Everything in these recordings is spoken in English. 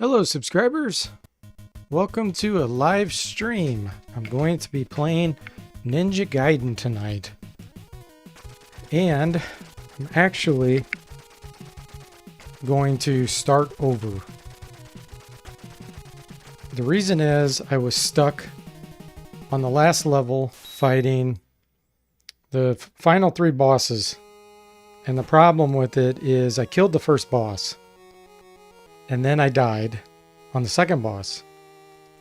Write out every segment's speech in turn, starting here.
Hello subscribers, welcome to a live stream. I'm going to be playing Ninja Gaiden tonight, and I'm actually going to start over. The reason is I was stuck on the last level fighting the final 3 bosses, and the problem with it is I killed the first boss. And then I died on the second boss.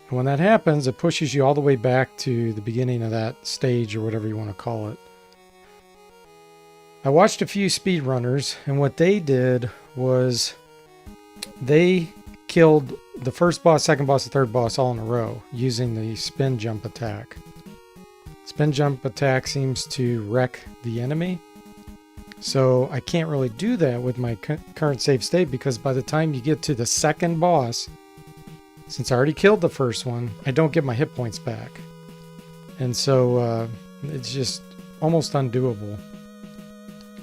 And when that happens, it pushes you all the way back to the beginning of that stage, or whatever you want to call it. I watched a few speedrunners, and what they did was they killed the first boss, second boss, and third boss all in a row using the spin jump attack. Spin jump attack seems to wreck the enemy. So I can't really do that with my current save state, because by the time you get to the second boss, since I already killed the first one, I don't get my hit points back. And so it's just almost undoable.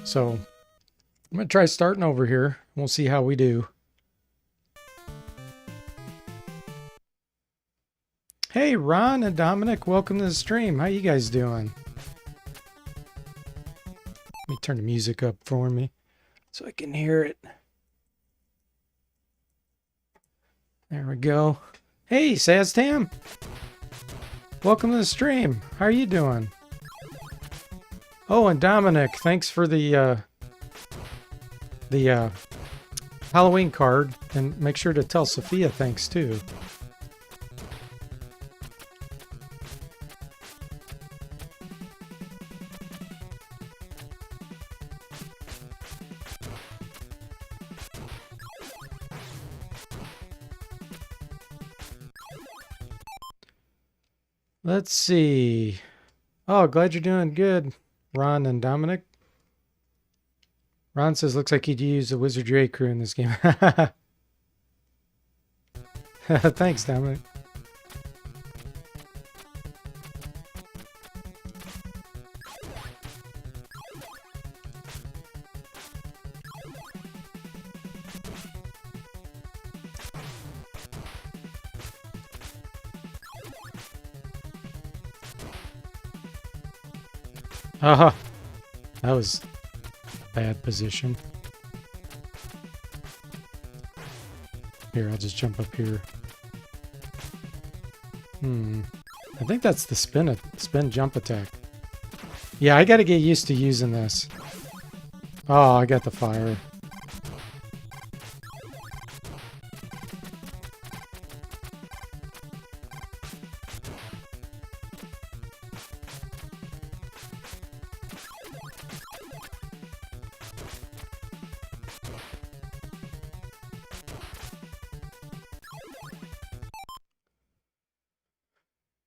So I'm going to try starting over here. We'll see how we do. Hey, Ron and Dominic, welcome to the stream. How you guys doing? Let me turn the music up for me so I can hear it. There we go. Hey, Saztam. Welcome to the stream. How are you doing? Oh, and Dominic, thanks for the Halloween card. And make sure to tell Sophia thanks too. Let's see. Oh, glad you're doing good, Ron and Dominic. Ron says, looks like you'd use the Wizard J crew in this game. Thanks, Dominic. Haha, that was a bad position. Here, I'll just jump up here. I think that's the spin jump attack. Yeah, I gotta get used to using this. Oh, I got the fire.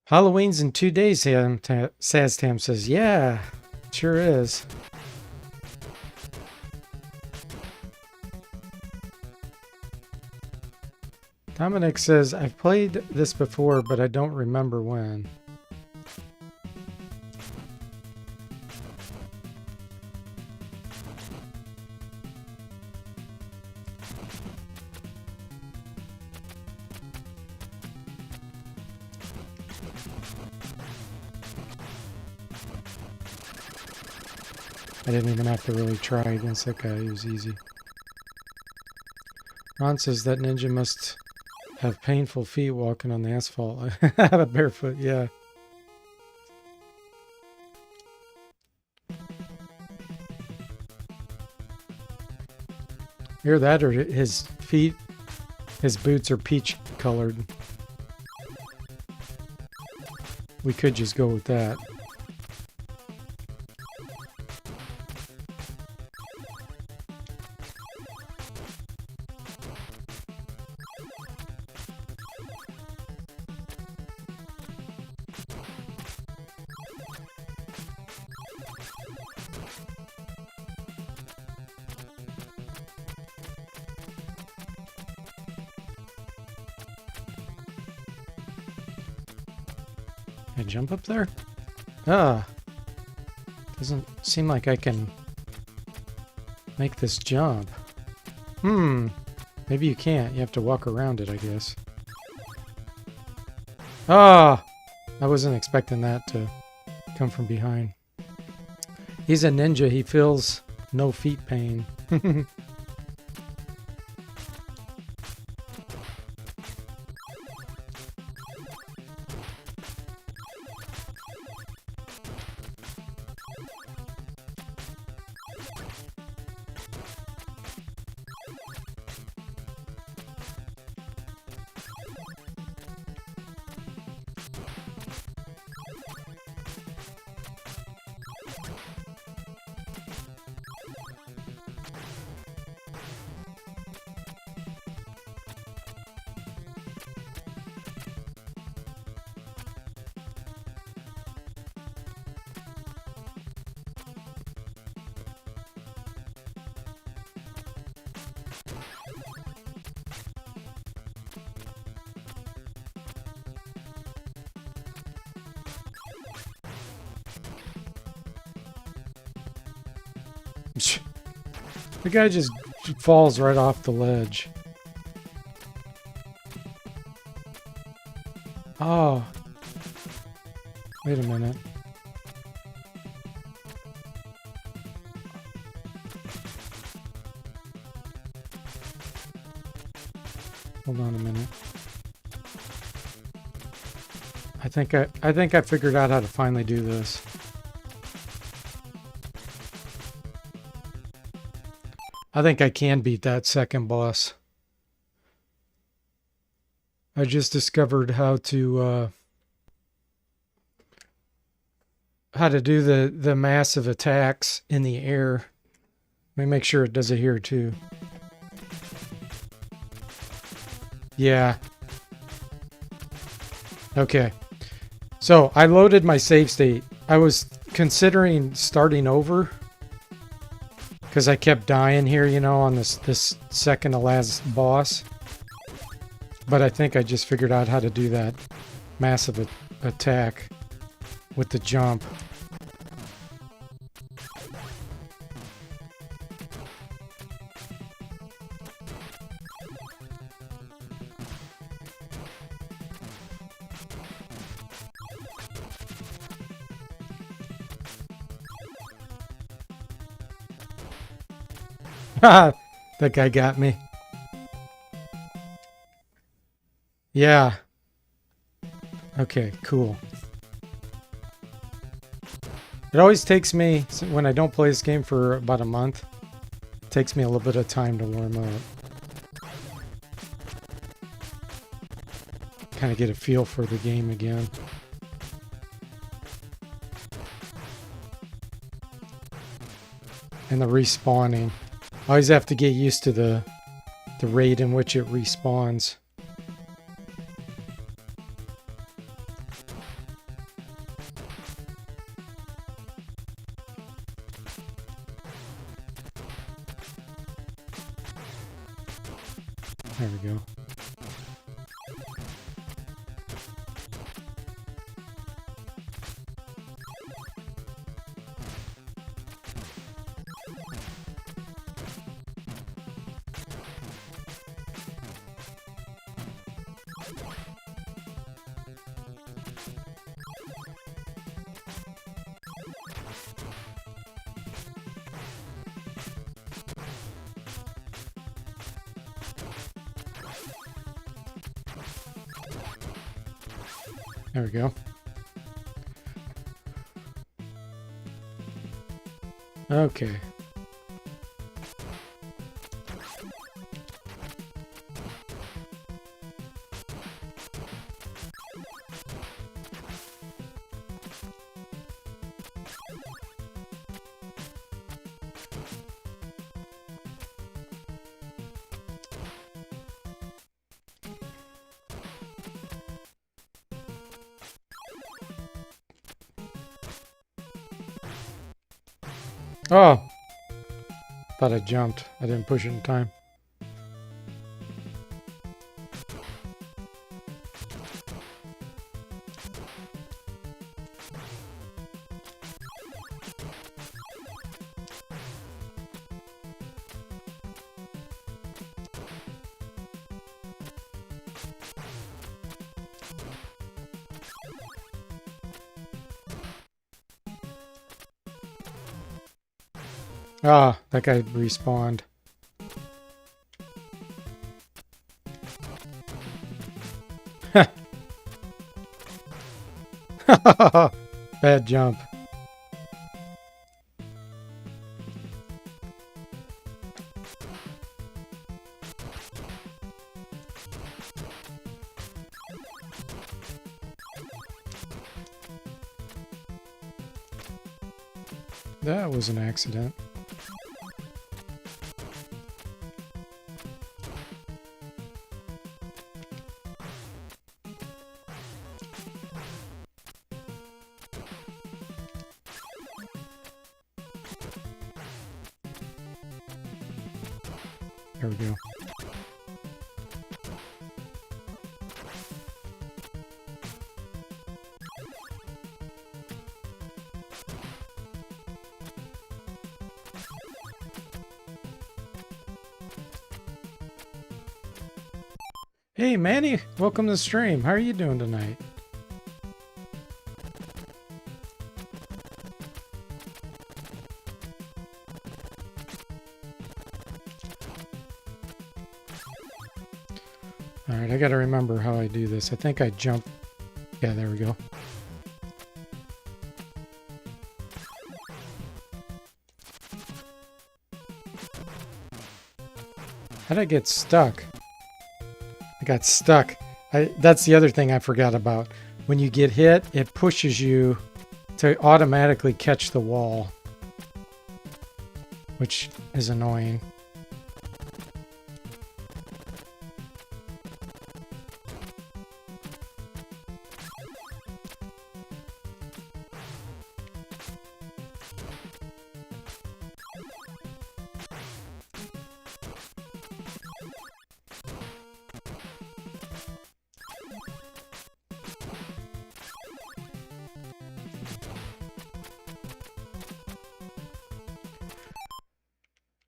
Halloween's in 2 days, Saztam says. Yeah, it sure is. Dominic says, I've played this before, but I don't remember when. I didn't even have to really try against that guy. It was easy. Ron says that ninja must have painful feet walking on the asphalt. Barefoot, yeah. Hear that, or his feet, his boots are peach colored. We could just go with that. Can I jump up there? Ah. Doesn't seem like I can make this jump. Maybe you can't. You have to walk around it, I guess. Ah! I wasn't expecting that to come from behind. He's a ninja. He feels no feet pain. The guy just falls right off the ledge. Oh. Wait a minute. Hold on a minute. I think I figured out how to finally do this. I think I can beat that second boss. I just discovered how to do the massive attacks in the air. Let me make sure it does it here too. Yeah. Okay. So I loaded my save state. I was considering starting over because I kept dying here, you know, on this second to last boss. But I think I just figured out how to do that massive attack with the jump. Haha, that guy got me. Yeah. Okay, cool. It always takes me, when I don't play this game for about a month, it takes me a little bit of time to warm up. Kind of get a feel for the game again. And the respawning. I always have to get used to the rate in which it respawns. There we go. There we go. Okay. Oh! Thought I jumped. I didn't push it in time. Ah, that guy respawned. Bad jump. That was an accident. There we go. Hey Manny, welcome to the stream. How are you doing tonight? Alright, I gotta remember how I do this. I think I jump. Yeah, there we go. How'd I get stuck? I got stuck. That's the other thing I forgot about. When you get hit, it pushes you to automatically catch the wall, which is annoying.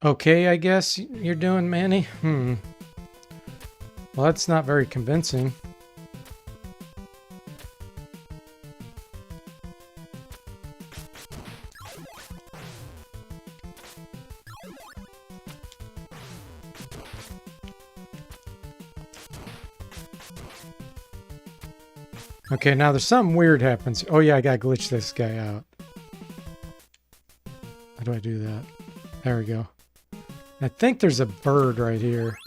Okay, I guess you're doing, Manny? Well, that's not very convincing. Okay, now there's something weird happens. Oh yeah, I gotta glitch this guy out. How do I do that? There we go. I think there's a bird right here.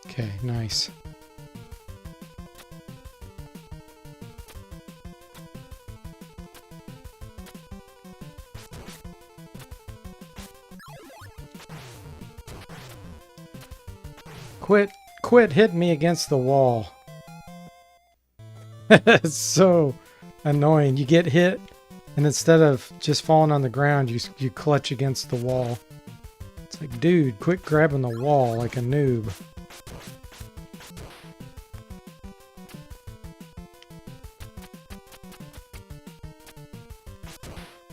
Okay, nice. Quit hitting me against the wall. It's so annoying. You get hit, and instead of just falling on the ground, you clutch against the wall. It's like, dude, quit grabbing the wall like a noob.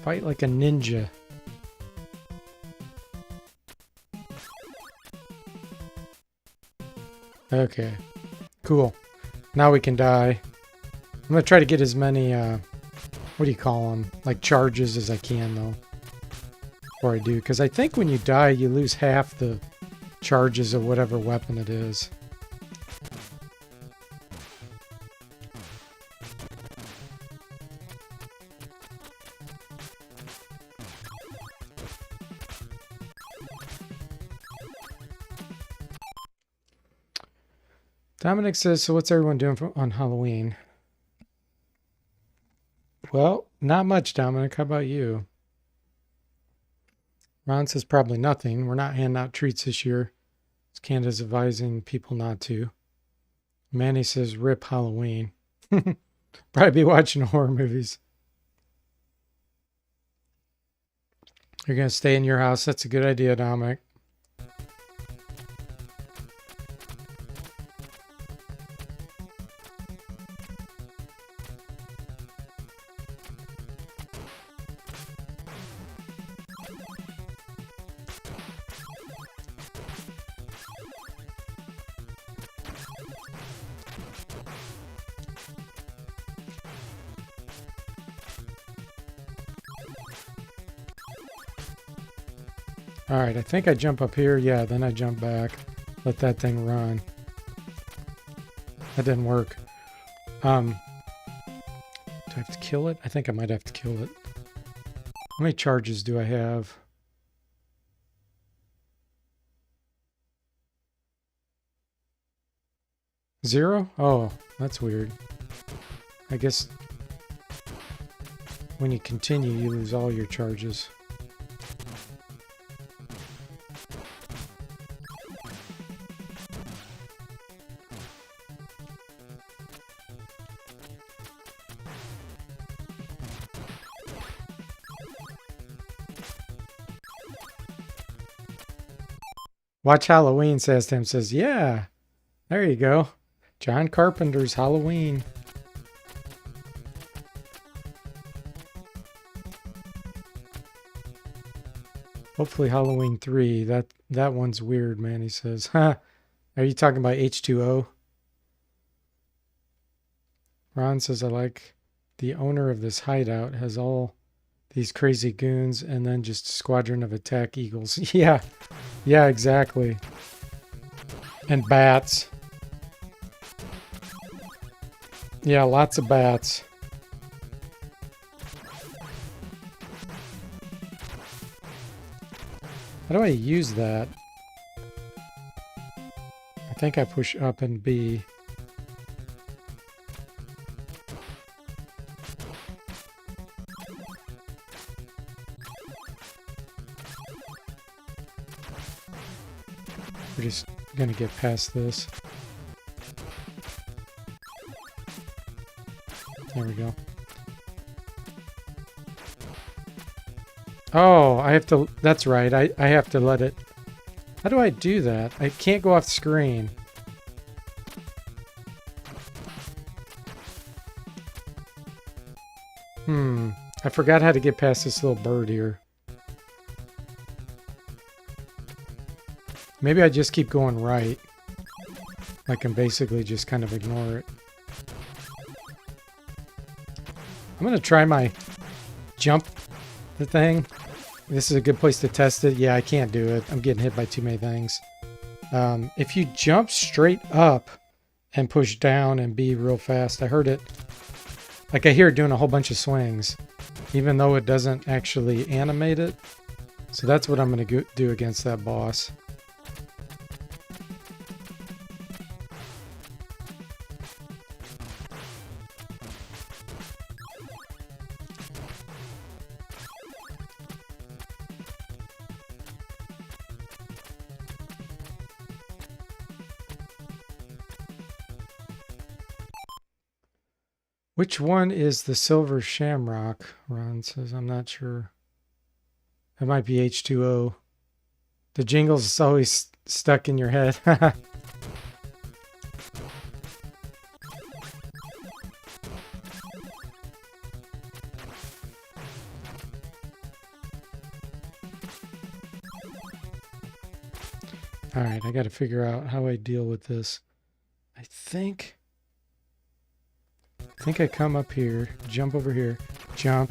Fight like a ninja. Okay, cool. Now we can die. I'm gonna try to get as many, what do you call them? Like charges as I can, though. Before I do, because I think when you die, you lose half the charges of whatever weapon it is. Dominic says, so what's everyone doing on Halloween? Well, not much, Dominic. How about you? Ron says probably nothing. We're not handing out treats this year. Canada's advising people not to. Manny says rip Halloween. Probably be watching horror movies. You're going to stay in your house. That's a good idea, Dominic. All right, I think I jump up here. Yeah, then I jump back. Let that thing run. That didn't work. Do I have to kill it? I think I might have to kill it. How many charges do I have? Zero? Oh, that's weird. I guess when you continue, you lose all your charges. Watch Halloween, says Tim. Says, yeah, there you go. John Carpenter's Halloween. Hopefully Halloween 3. That one's weird, man, he says. Huh. Are you talking about H2O? Ron says, I like the owner of this hideout has all these crazy goons and then just a squadron of attack eagles. Yeah. Yeah, exactly. And bats. Yeah, lots of bats. How do I use that? I think I push up and B. We're just gonna get past this. There we go. Oh, I have to... That's right. I have to let it... How do I do that? I can't go off the screen. I forgot how to get past this little bird here. Maybe I just keep going right. I can basically just kind of ignore it. I'm going to try my jump the thing. This is a good place to test it. Yeah, I can't do it. I'm getting hit by too many things. If you jump straight up and push down and be real fast, I heard it. Like I hear it doing a whole bunch of swings, even though it doesn't actually animate it. So that's what I'm going to do against that boss. Which one is the silver shamrock? Ron says, I'm not sure. That might be H2O. The jingle's always stuck in your head. Alright, I gotta figure out how I deal with this. I think I come up here, jump over here, jump.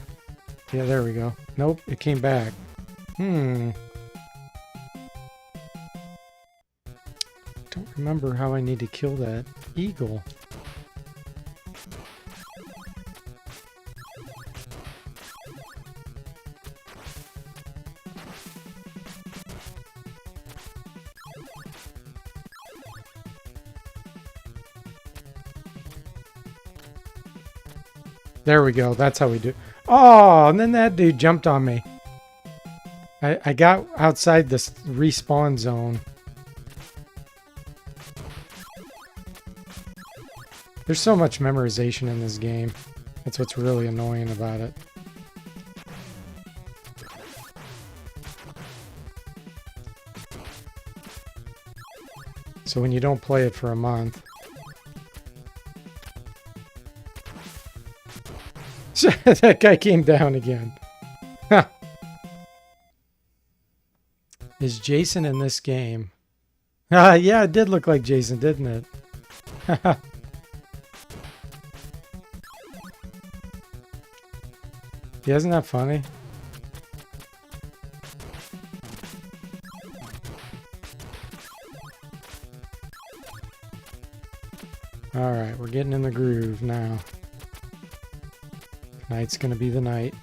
Yeah, there we go. Nope, it came back. Don't remember how I need to kill that eagle. There we go. That's how we do. Oh, and then that dude jumped on me. I got outside this respawn zone. There's so much memorization in this game. That's what's really annoying about it. So when you don't play it for a month... That guy came down again. Is Jason in this game? Yeah, it did look like Jason, didn't it? Yeah, isn't that funny? Alright, we're getting in the groove now. Tonight's gonna be the night.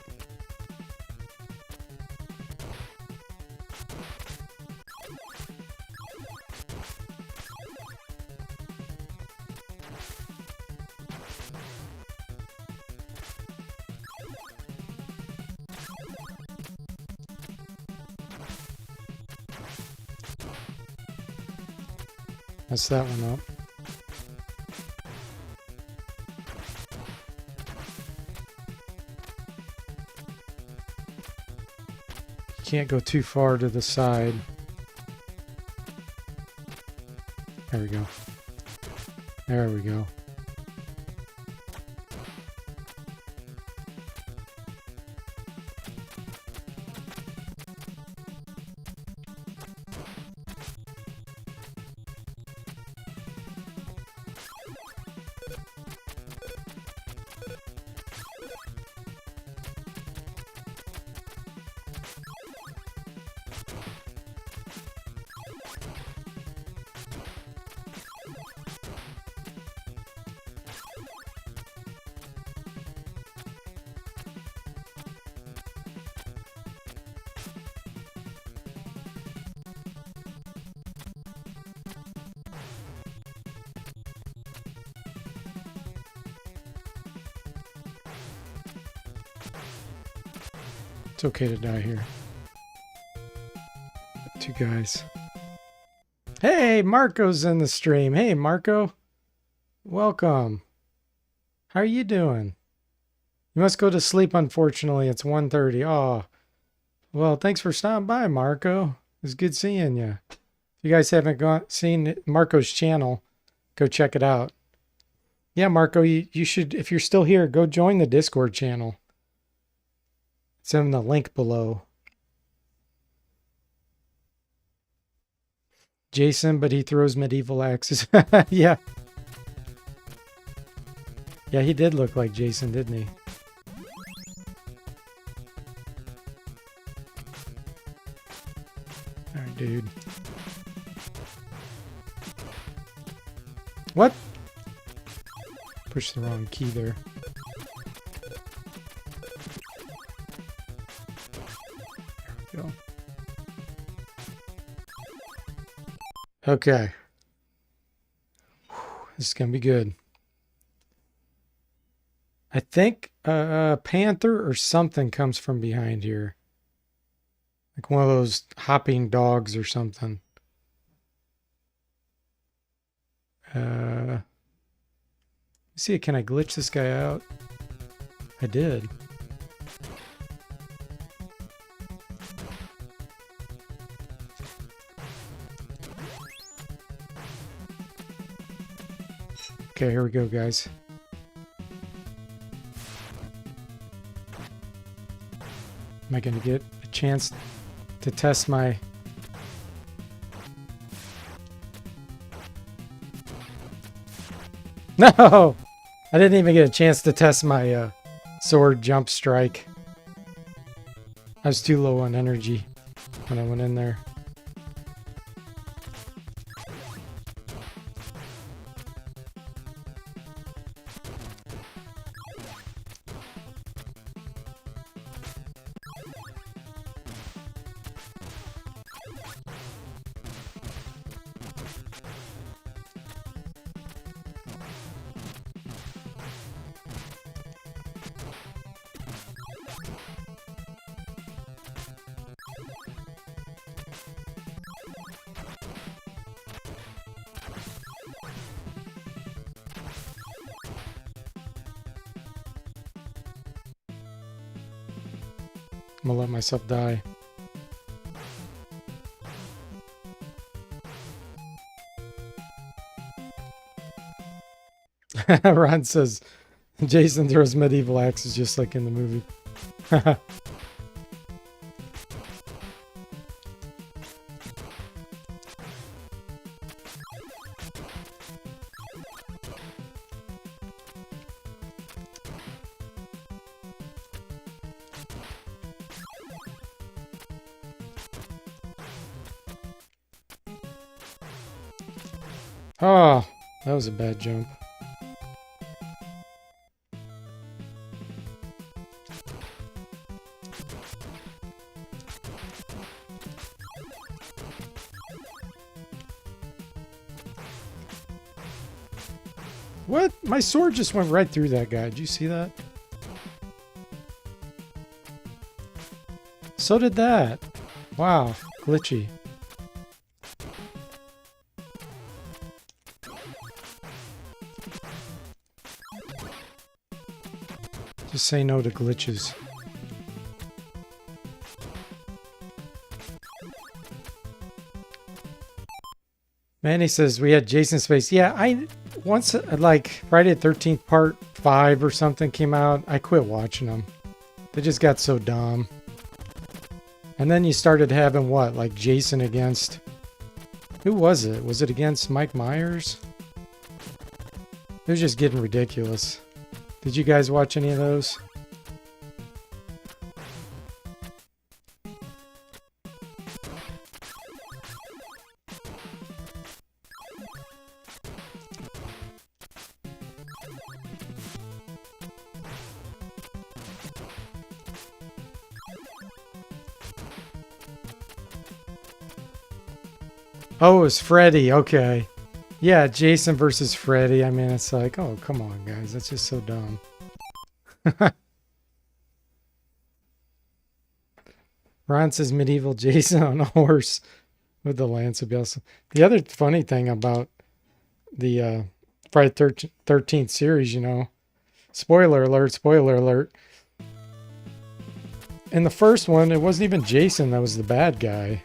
That's that one up. You can't go too far to the side. There we go. There we go. It's okay to die here. Two guys. Hey, Marco's in the stream. Hey, Marco. Welcome. How are you doing? You must go to sleep, unfortunately. It's 1:30. Oh, well, thanks for stopping by, Marco. It's good seeing you. If you guys haven't seen Marco's channel, go check it out. Yeah, Marco, you should, if you're still here, go join the Discord channel. It's in the link below. Jason, but he throws medieval axes. Yeah. Yeah, he did look like Jason, didn't he? Alright, dude. What? Pushed the wrong key there. There we go. Okay. This is gonna be good. I think a panther or something comes from behind here. Like one of those hopping dogs or something. Let's see, can I glitch this guy out? I did. Okay, here we go, guys. Am I going to get a chance to test my... No! I didn't even get a chance to test my sword jump strike. I was too low on energy when I went in there. I'm gonna let myself die. Ron says, Jason throws medieval axes just like in the movie. Oh, that was a bad jump. What? My sword just went right through that guy. Did you see that? So did that. Wow. Glitchy. Just say no to glitches. Manny says we had Jason Space. Yeah, I once like Friday the 13th Part 5 or something came out. I quit watching them. They just got so dumb. And then you started having what? Like Jason against... Who was it? Was it against Mike Myers? It was just getting ridiculous. Did you guys watch any of those? Oh, it was Freddy. Okay. Yeah, Jason versus Freddy. I mean, it's like, oh, come on, guys. That's just so dumb. Ron says medieval Jason on a horse with the lance would be awesome. The other funny thing about the Friday 13th series, you know, spoiler alert. In the first one, it wasn't even Jason that was the bad guy.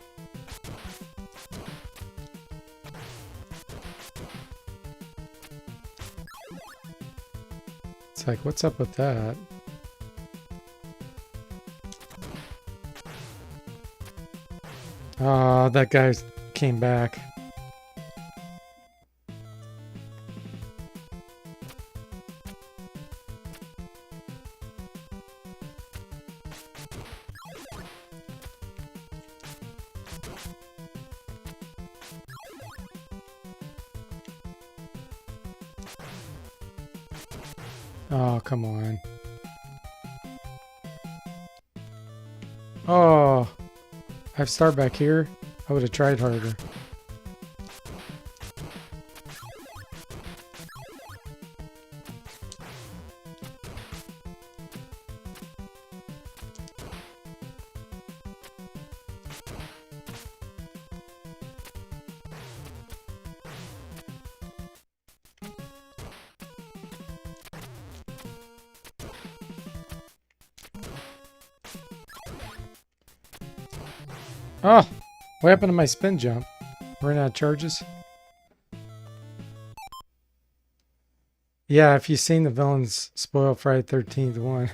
It's like, what's up with that? Oh, that guy came back. Oh, come on. Oh, I have start back here. I would have tried harder. Oh, what happened to my spin jump? Ran out of charges? Yeah, if you've seen the villains spoil Friday 13th one.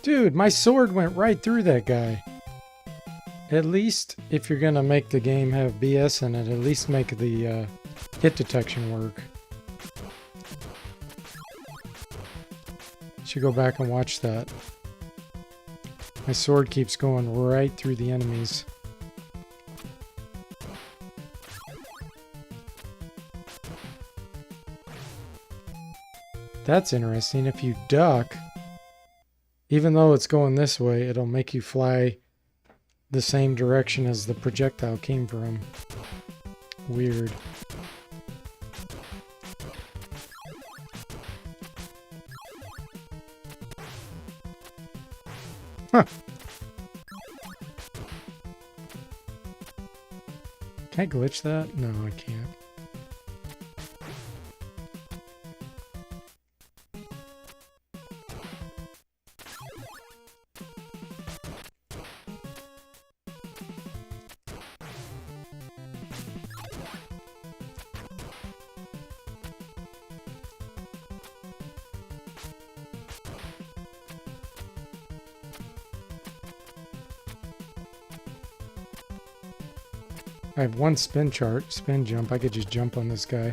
Dude, my sword went right through that guy. At least, if you're gonna make the game have BS in it, at least make the hit detection work. Should go back and watch that. My sword keeps going right through the enemies. That's interesting. If you duck, even though it's going this way, it'll make you fly the same direction as the projectile came from. Weird. Huh. Can I glitch that? No, I can't. I have one spin jump. I could just jump on this guy.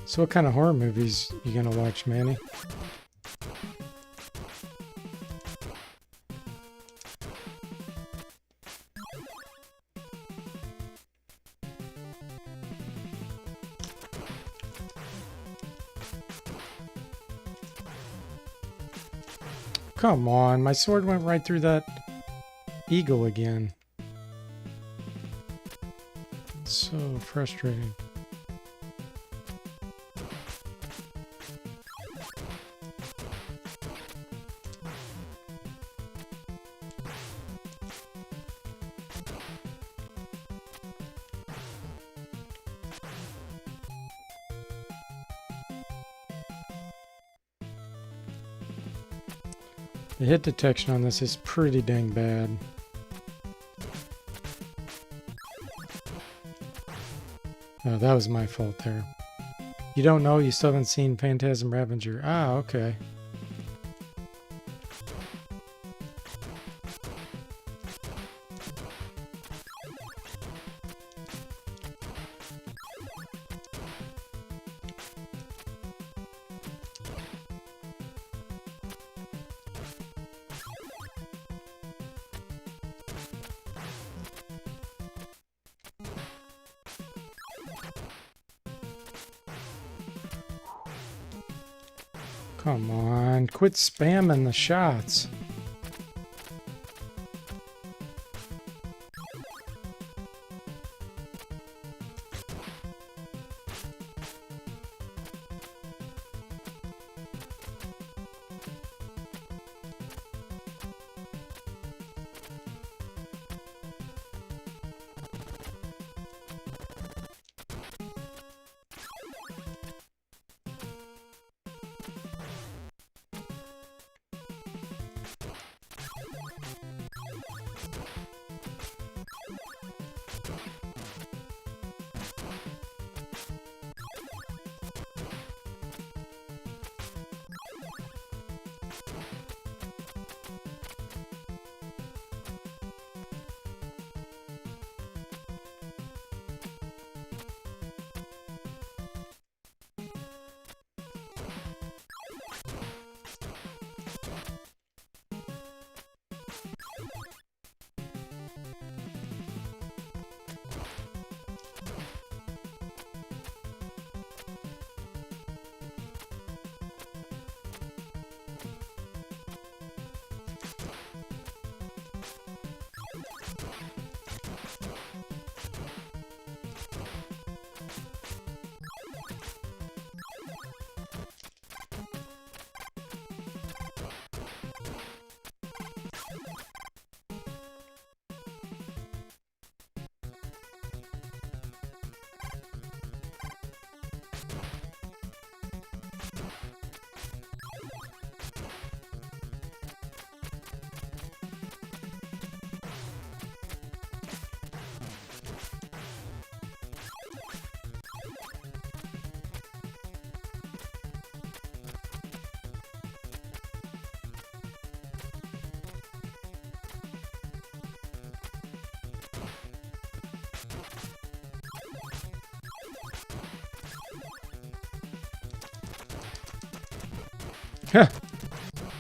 So what kind of horror movies you gonna watch, Manny? Come on, my sword went right through that eagle again. It's so frustrating. The hit detection on this is pretty dang bad. Oh, that was my fault there. You don't know? You still haven't seen Phantasm Ravager. Ah, okay. Come on, quit spamming the shots.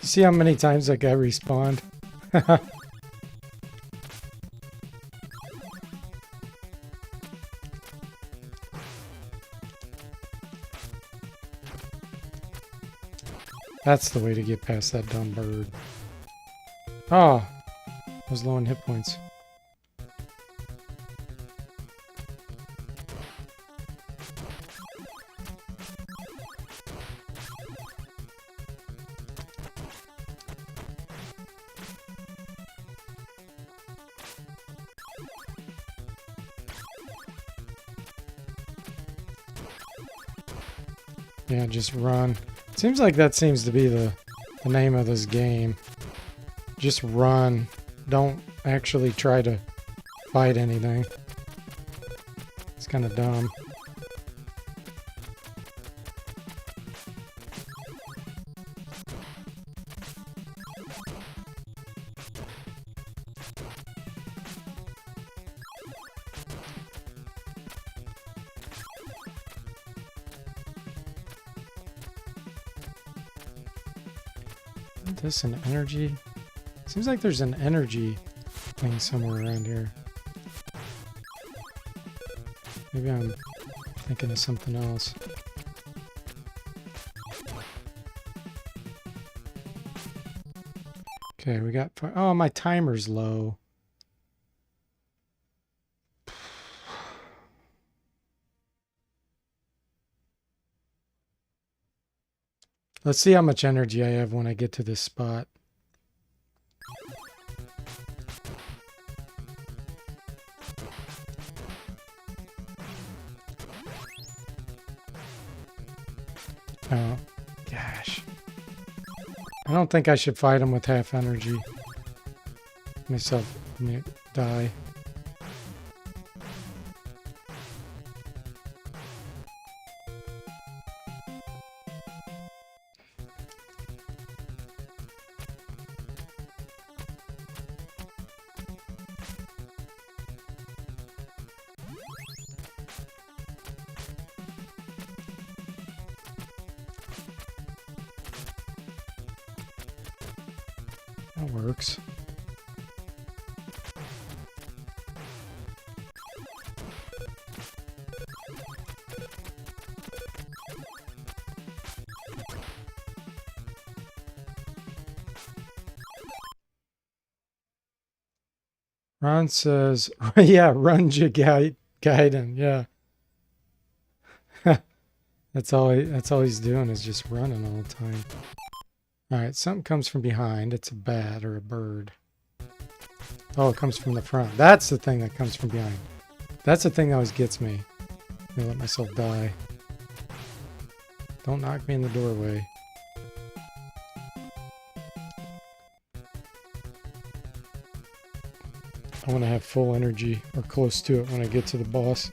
See how many times that guy respawned? That's the way to get past that dumb bird. Oh, I was low on hit points. Yeah, just run. Seems like that seems to be the name of this game. Just run. Don't actually try to fight anything. It's kind of dumb. Isn't this an energy? Seems like there's an energy thing somewhere around here. Maybe I'm thinking of something else. Okay, we got... Oh, my timer's low. Let's see how much energy I have when I get to this spot. Oh, gosh. I don't think I should fight him with half energy. Myself may die. That works. Ron says, yeah, Ninja Gaiden, yeah. That's all he's doing is just running all the time. Alright, something comes from behind. It's a bat or a bird. Oh, it comes from the front. That's the thing that comes from behind. That's the thing that always gets me. I let myself die. Don't knock me in the doorway. I want to have full energy, or close to it, when I get to the boss.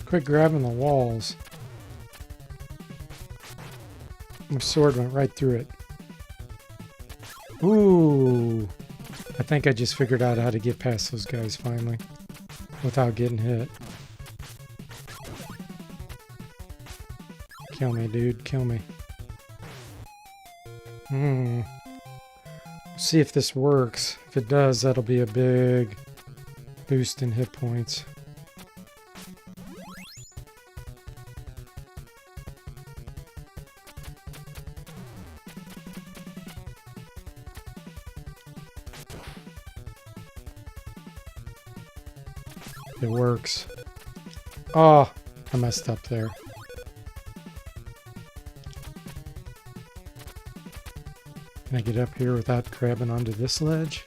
Quit grabbing the walls. My sword went right through it. Ooh. I think I just figured out how to get past those guys finally. Without getting hit. Kill me, dude. Kill me. See if this works. If it does, that'll be a big boost in hit points. It works. Oh, I messed up there. Can I get up here without grabbing onto this ledge?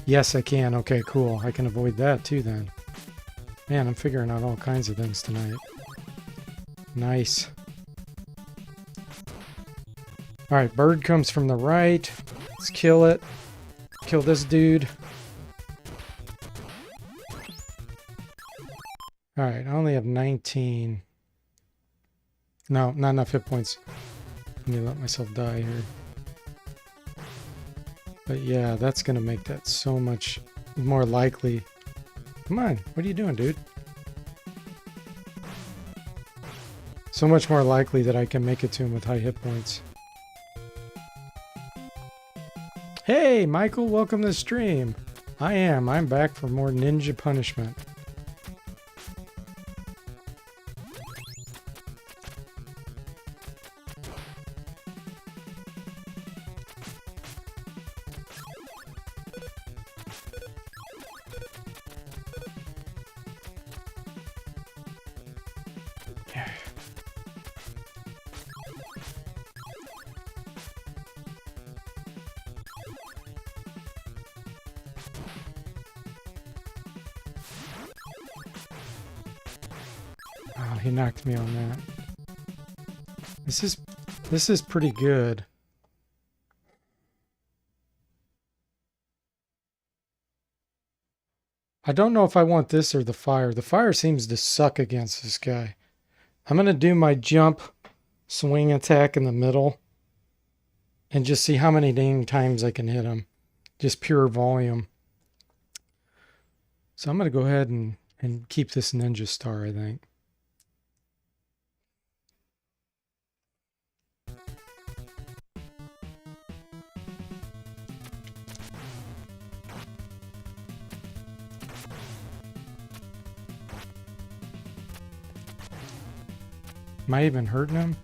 Yes, I can. Okay, cool. I can avoid that too then. Man, I'm figuring out all kinds of things tonight. Nice. Alright, bird comes from the right. Let's kill it. Kill this dude. Alright, I only have 19. No, not enough hit points. Let me let myself die here. But yeah, that's going to make that so much more likely. Come on, what are you doing, dude? So much more likely that I can make it to him with high hit points. Hey, Michael, welcome to the stream. I'm back for more ninja punishment. Oh, he knocked me on that. This is pretty good. I don't know if I want this or the fire. The fire seems to suck against this guy. I'm going to do my jump swing attack in the middle and just see how many dang times I can hit him. Just pure volume. So I'm going to go ahead and keep this ninja star, I think. Am I even hurting him?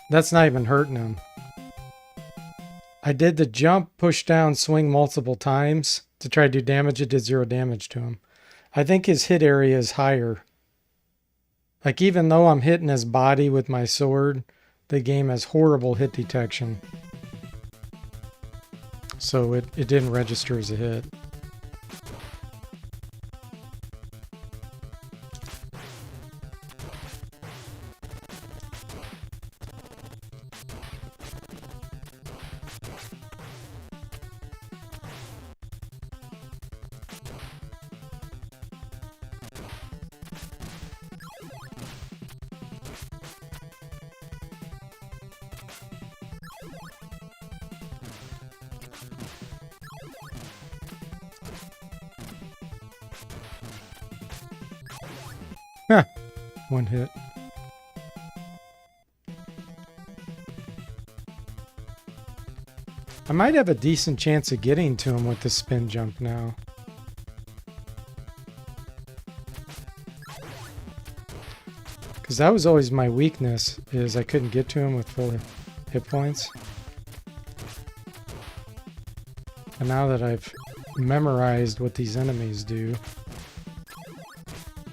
That's not even hurting him. I did the jump, push down, swing multiple times to try to do damage. It did 0 damage to him. I think his hit area is higher. Like, even though I'm hitting his body with my sword, the game has horrible hit detection. So it didn't register as a hit. Huh. One hit. I might have a decent chance of getting to him with the spin jump now. Because that was always my weakness, is I couldn't get to him with full hit points. And now that I've memorized what these enemies do,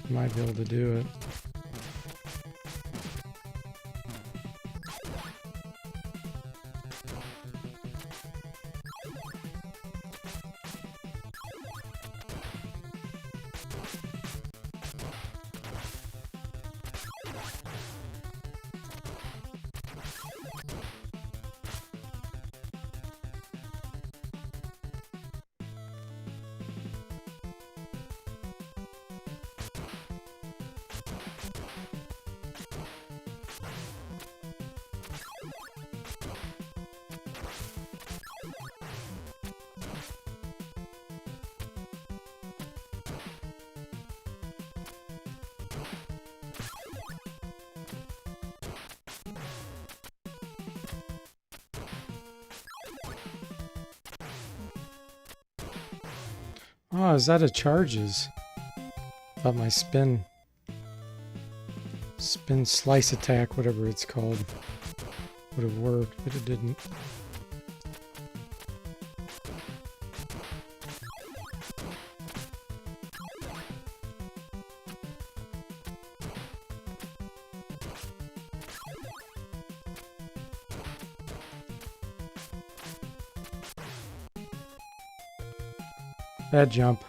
I might be able to do it. Oh, is that a charges? Thought my spin slice attack, whatever it's called, would have worked, but it didn't. Bad jump.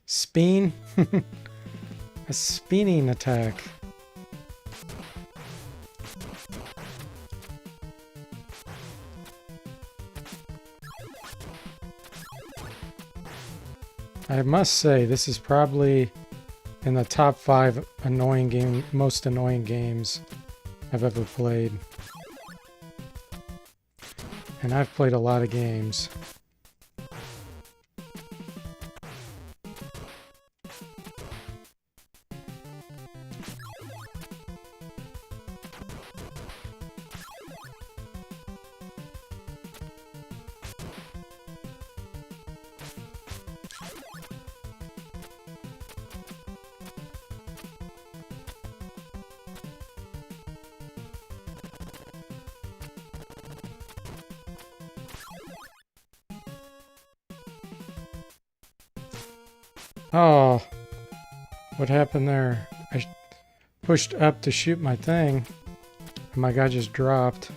Spin? A spinning attack. I must say, this is probably in the top 5 most annoying games I've ever played. And I've played a lot of games. Oh, what happened there? I pushed up to shoot my thing, and my guy just dropped.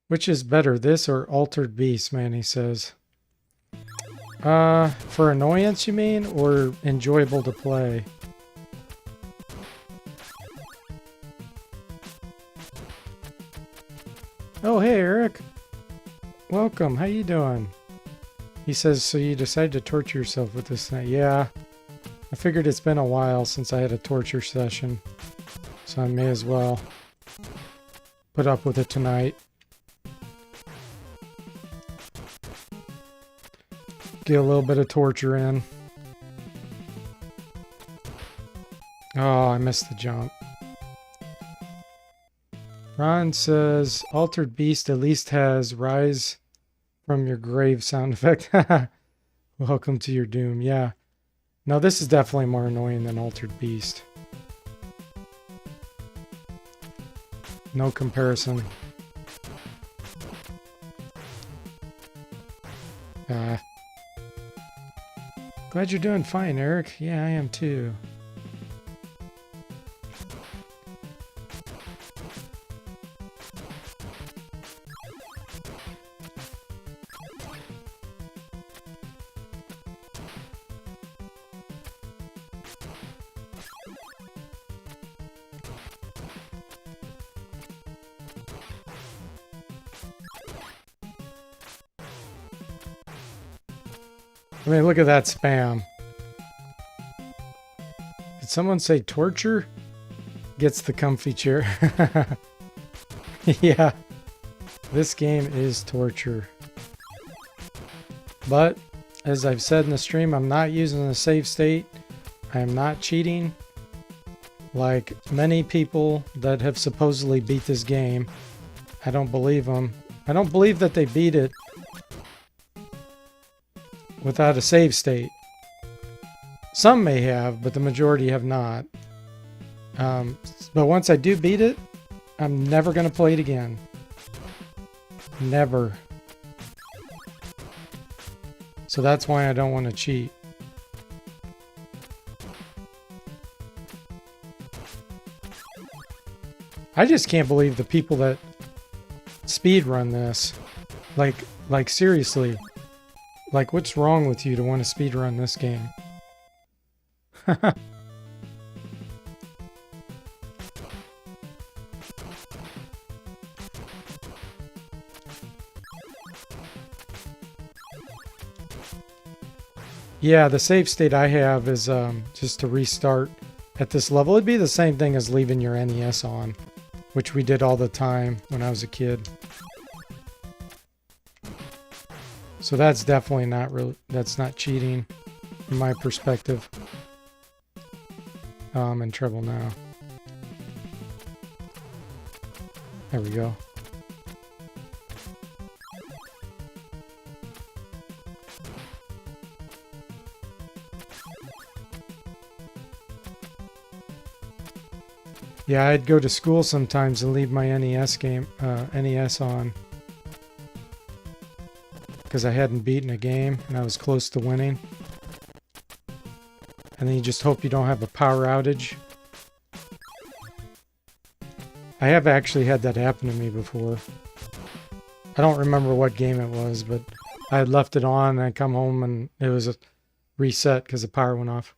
Which is better, this or Altered Beast, man, he says. For annoyance, you mean? Or enjoyable to play? Oh, hey, Eric. Welcome. How you doing? He says, so you decided to torture yourself with this thing. Yeah. I figured it's been a while since I had a torture session. So I may as well put up with it tonight. Get a little bit of torture in. Oh, I missed the jump. Ron says, Altered Beast at least has rise from your grave sound effect. Welcome to your doom. Yeah. No, this is definitely more annoying than Altered Beast. No comparison. Glad you're doing fine, Eric. Yeah, I am too. I mean, look at that spam. Did someone say torture? Gets the comfy chair. Yeah. This game is torture. But, as I've said in the stream, I'm not using the save state. I am not cheating. Like many people that have supposedly beat this game. I don't believe them. I don't believe that they beat it without a save state. Some may have, but the majority have not. But once I do beat it, I'm never going to play it again. Never. So that's why I don't want to cheat. I just can't believe the people that speedrun this. Like seriously. Like, what's wrong with you to want to speedrun this game? Yeah, the save state I have is just to restart at this level. It'd be the same thing as leaving your NES on, which we did all the time when I was a kid. So that's definitely not really, that's not cheating from my perspective. Oh, I'm in trouble now. There we go. Yeah, I'd go to school sometimes and leave my NES on. Because I hadn't beaten a game and I was close to winning. And then you just hope you don't have a power outage. I have actually had that happen to me before. I don't remember what game it was, but I had left it on and I come home and it was a reset because the power went off.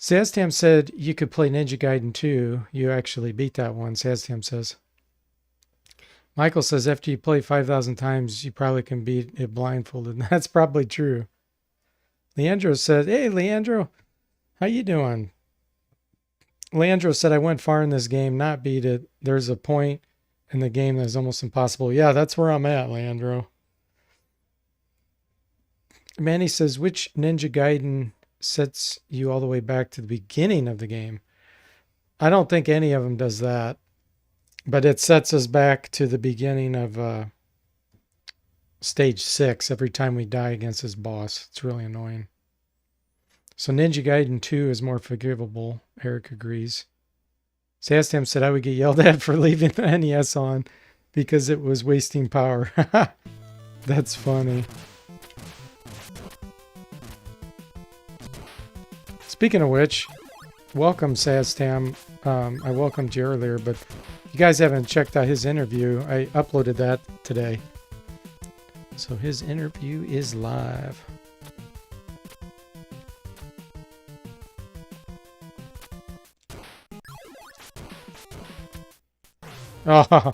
Saztam said you could play Ninja Gaiden 2. You actually beat that one, Saztam says. Michael says after you play 5,000 times, you probably can beat it blindfolded. That's probably true. Leandro said, "Hey, Leandro, how you doing?" Leandro said, "I went far in this game, not beat it. There's a point in the game that is almost impossible." Yeah, that's where I'm at, Leandro. Manny says, "Which Ninja Gaiden sets you all the way back to the beginning of the game?" I don't think any of them does that, but it sets us back to the beginning of stage 6 every time we die against this boss. It's really annoying. So Ninja Gaiden 2 is more forgivable. Eric agrees. Sastam said I would get yelled at for leaving the NES on because it was wasting power. That's funny. Speaking of which, welcome Sastam. I welcomed you earlier, but you guys haven't checked out his interview. I uploaded that today. So his interview is live. Oh.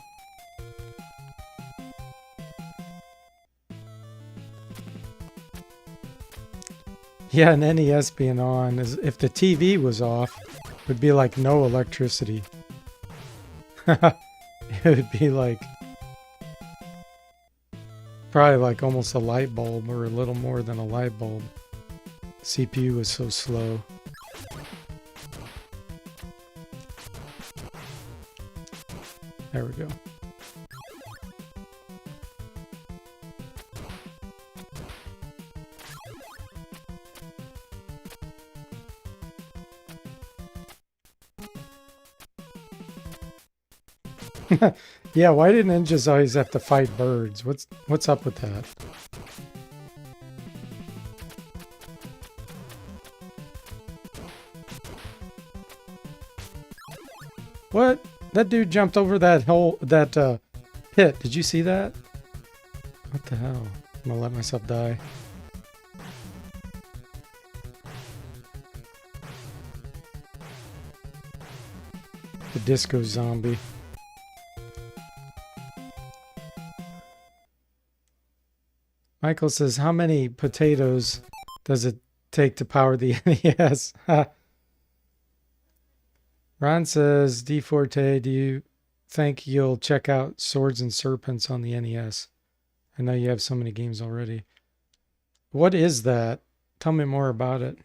Yeah, an NES being on, is if the TV was off, it would be like no electricity. It would be like probably like almost a light bulb or a little more than a light bulb. CPU was so slow. There we go. Yeah, why did ninjas always have to fight birds? What's up with that? What? That dude jumped over that hole, that pit. Did you see that? What the hell? I'm gonna let myself die. The disco zombie. Michael says, how many potatoes does it take to power the NES? Ron says, D Forte, do you think you'll check out Swords and Serpents on the NES? I know you have so many games already. What is that? Tell me more about it.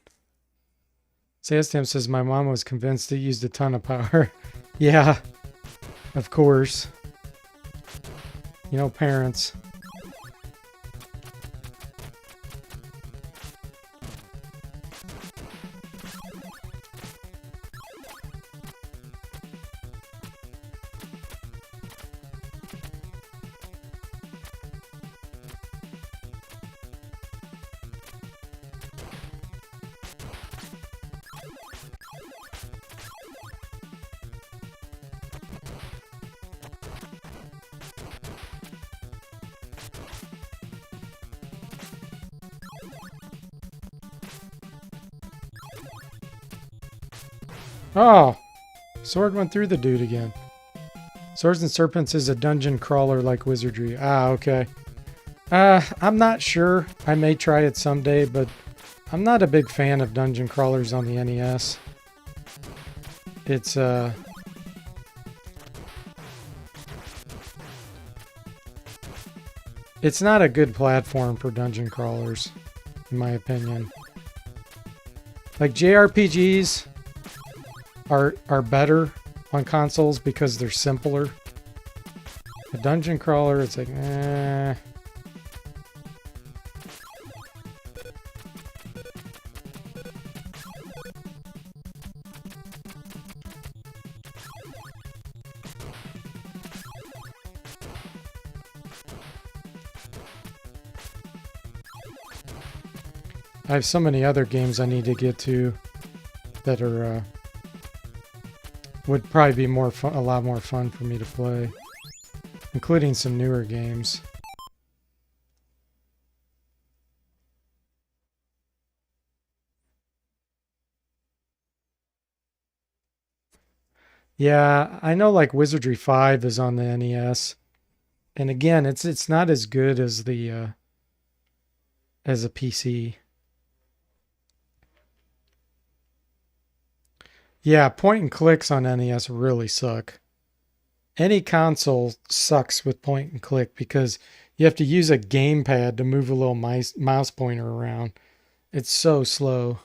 Sayastam says, my mom was convinced it used a ton of power. Yeah, of course. You know, parents. Oh, sword went through the dude again. Swords and Serpents is a dungeon crawler like Wizardry. Ah, okay. I'm not sure. I may try it someday, but I'm not a big fan of dungeon crawlers on the NES. It's not a good platform for dungeon crawlers, in my opinion. Like JRPGs are better on consoles because they're simpler. A dungeon crawler, it's like, eh. I have so many other games I need to get to that are would probably be more fun, a lot more fun for me to play, including some newer games. Yeah, I know like Wizardry 5 is on the NES. And again, it's not as good as the as a PC. Yeah, point and clicks on NES really suck. Any console sucks with point and click because you have to use a gamepad to move a little mouse pointer around. It's so slow.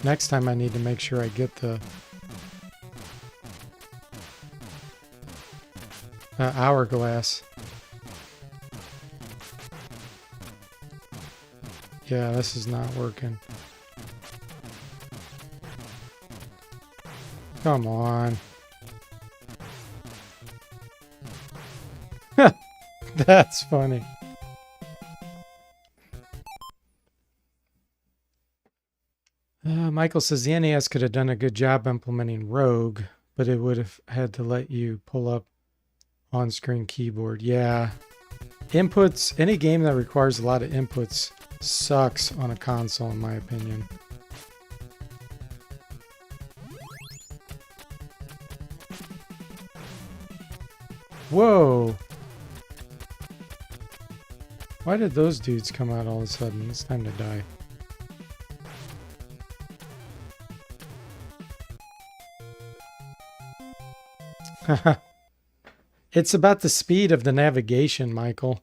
Next time I need to make sure I get the hourglass. Yeah, this is not working. Come on. That's funny. Michael says the NES could have done a good job implementing Rogue, but it would have had to let you pull up on-screen keyboard. Yeah. Inputs, any game that requires a lot of inputs sucks on a console, in my opinion. Whoa! Why did those dudes come out all of a sudden? It's time to die. It's about the speed of the navigation, Michael.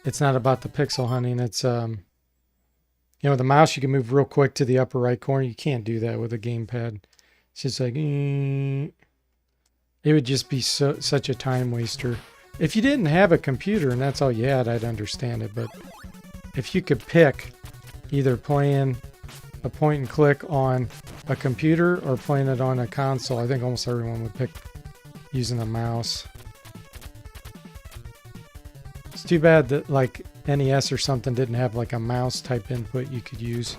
It's not about the pixel hunting. It's you know, the mouse you can move real quick to the upper right corner. You can't do that with a gamepad. It's just like it would just be such a time waster. If you didn't have a computer and that's all you had, I'd understand it. But if you could pick either playing a point and click on a computer or playing it on a console, I think almost everyone would pick using a mouse. It's too bad that like NES or something didn't have like a mouse type input you could use.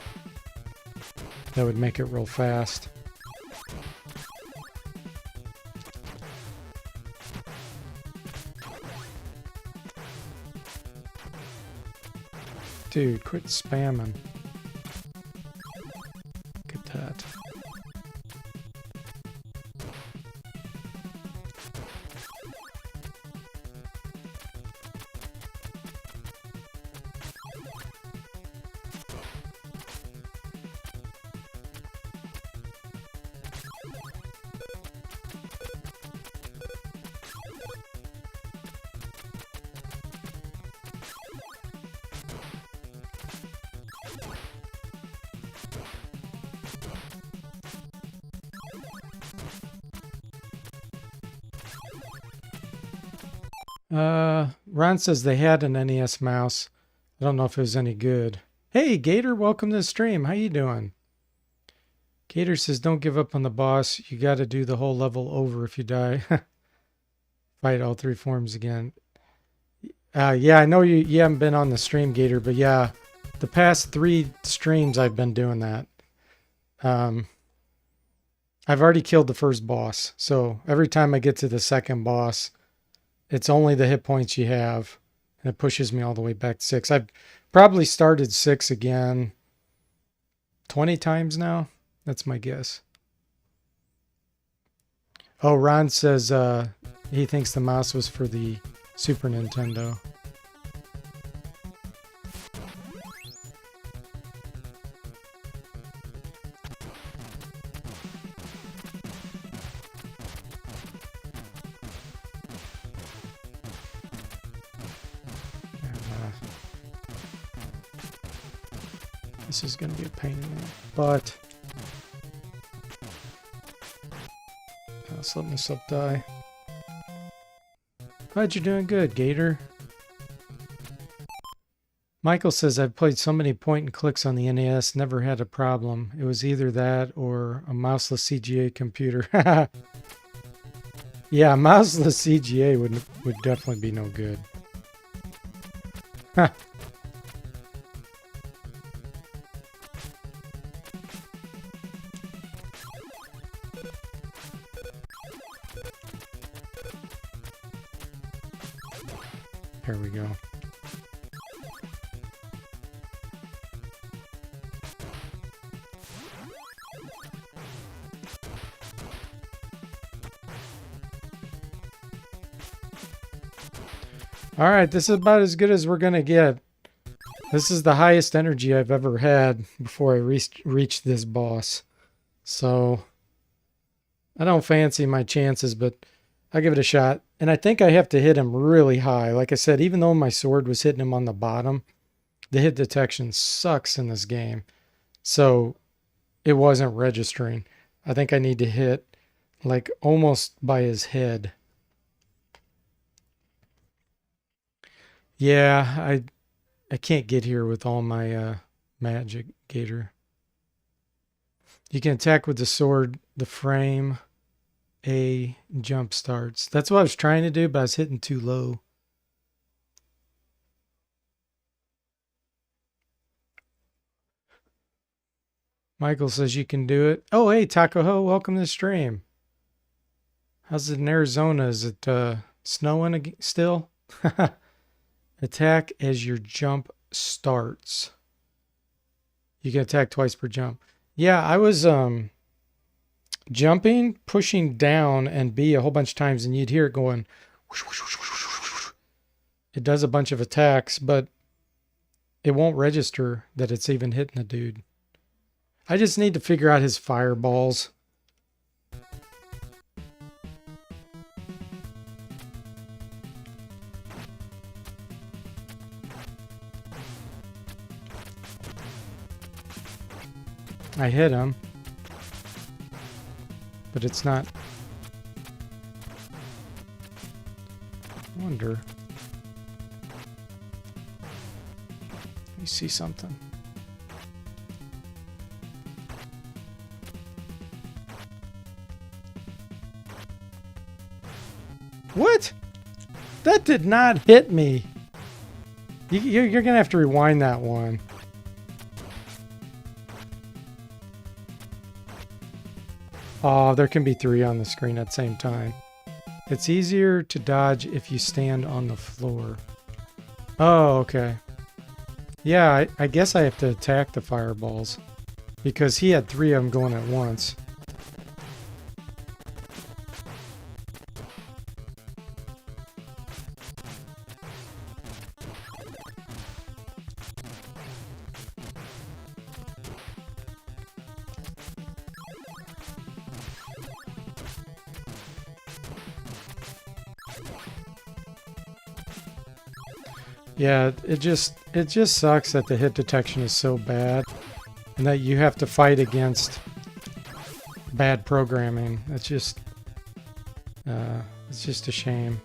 That would make it real fast. Dude, quit spamming. Look at that. Ron says they had an NES mouse. I don't know if it was any good. Hey, Gator, welcome to the stream. How you doing? Gator says, don't give up on the boss. You got to do the whole level over if you die. Fight all three forms again. Yeah, I know you haven't been on the stream, Gator, but yeah, the past 3 streams I've been doing that. I've already killed the first boss, so every time I get to the second boss, it's only the hit points you have, and it pushes me all the way back to 6. I've probably started 6 again 20 times now. That's my guess. Oh, Ron says he thinks the mouse was for the Super Nintendo. This is going to be a pain in the butt. Let's let myself die. Glad you're doing good, Gator. Michael says, I've played so many point and clicks on the NES, never had a problem. It was either that or a mouseless CGA computer. Yeah, a mouseless CGA would definitely be no good. There we go. Alright, this is about as good as we're gonna get. This is the highest energy I've ever had before I reached this boss. So, I don't fancy my chances, but I'll give it a shot. And I think I have to hit him really high. Like I said, even though my sword was hitting him on the bottom, the hit detection sucks in this game. So, it wasn't registering. I think I need to hit like almost by his head. Yeah, I can't get here with all my magic gator. You can attack with the sword, the frame, A, jump starts. That's what I was trying to do, but I was hitting too low. Michael says you can do it. Oh, hey, Taco Ho, welcome to the stream. How's it in Arizona? Is it snowing still? Attack as your jump starts. You can attack twice per jump. Yeah, I was jumping, pushing down and B a whole bunch of times, and you'd hear it going. Whoosh, whoosh, whoosh, whoosh, whoosh. It does a bunch of attacks, but it won't register that it's even hitting a dude. I just need to figure out his fireballs. I hit him, but it's not. I wonder. Let me see something. What? That did not hit me. You're going to have to rewind that one. Oh, there can be 3 on the screen at the same time. It's easier to dodge if you stand on the floor. Oh, okay. Yeah, I guess I have to attack the fireballs. Because he had 3 of them going at once. Yeah, it just sucks that the hit detection is so bad and that you have to fight against bad programming. It's just a shame.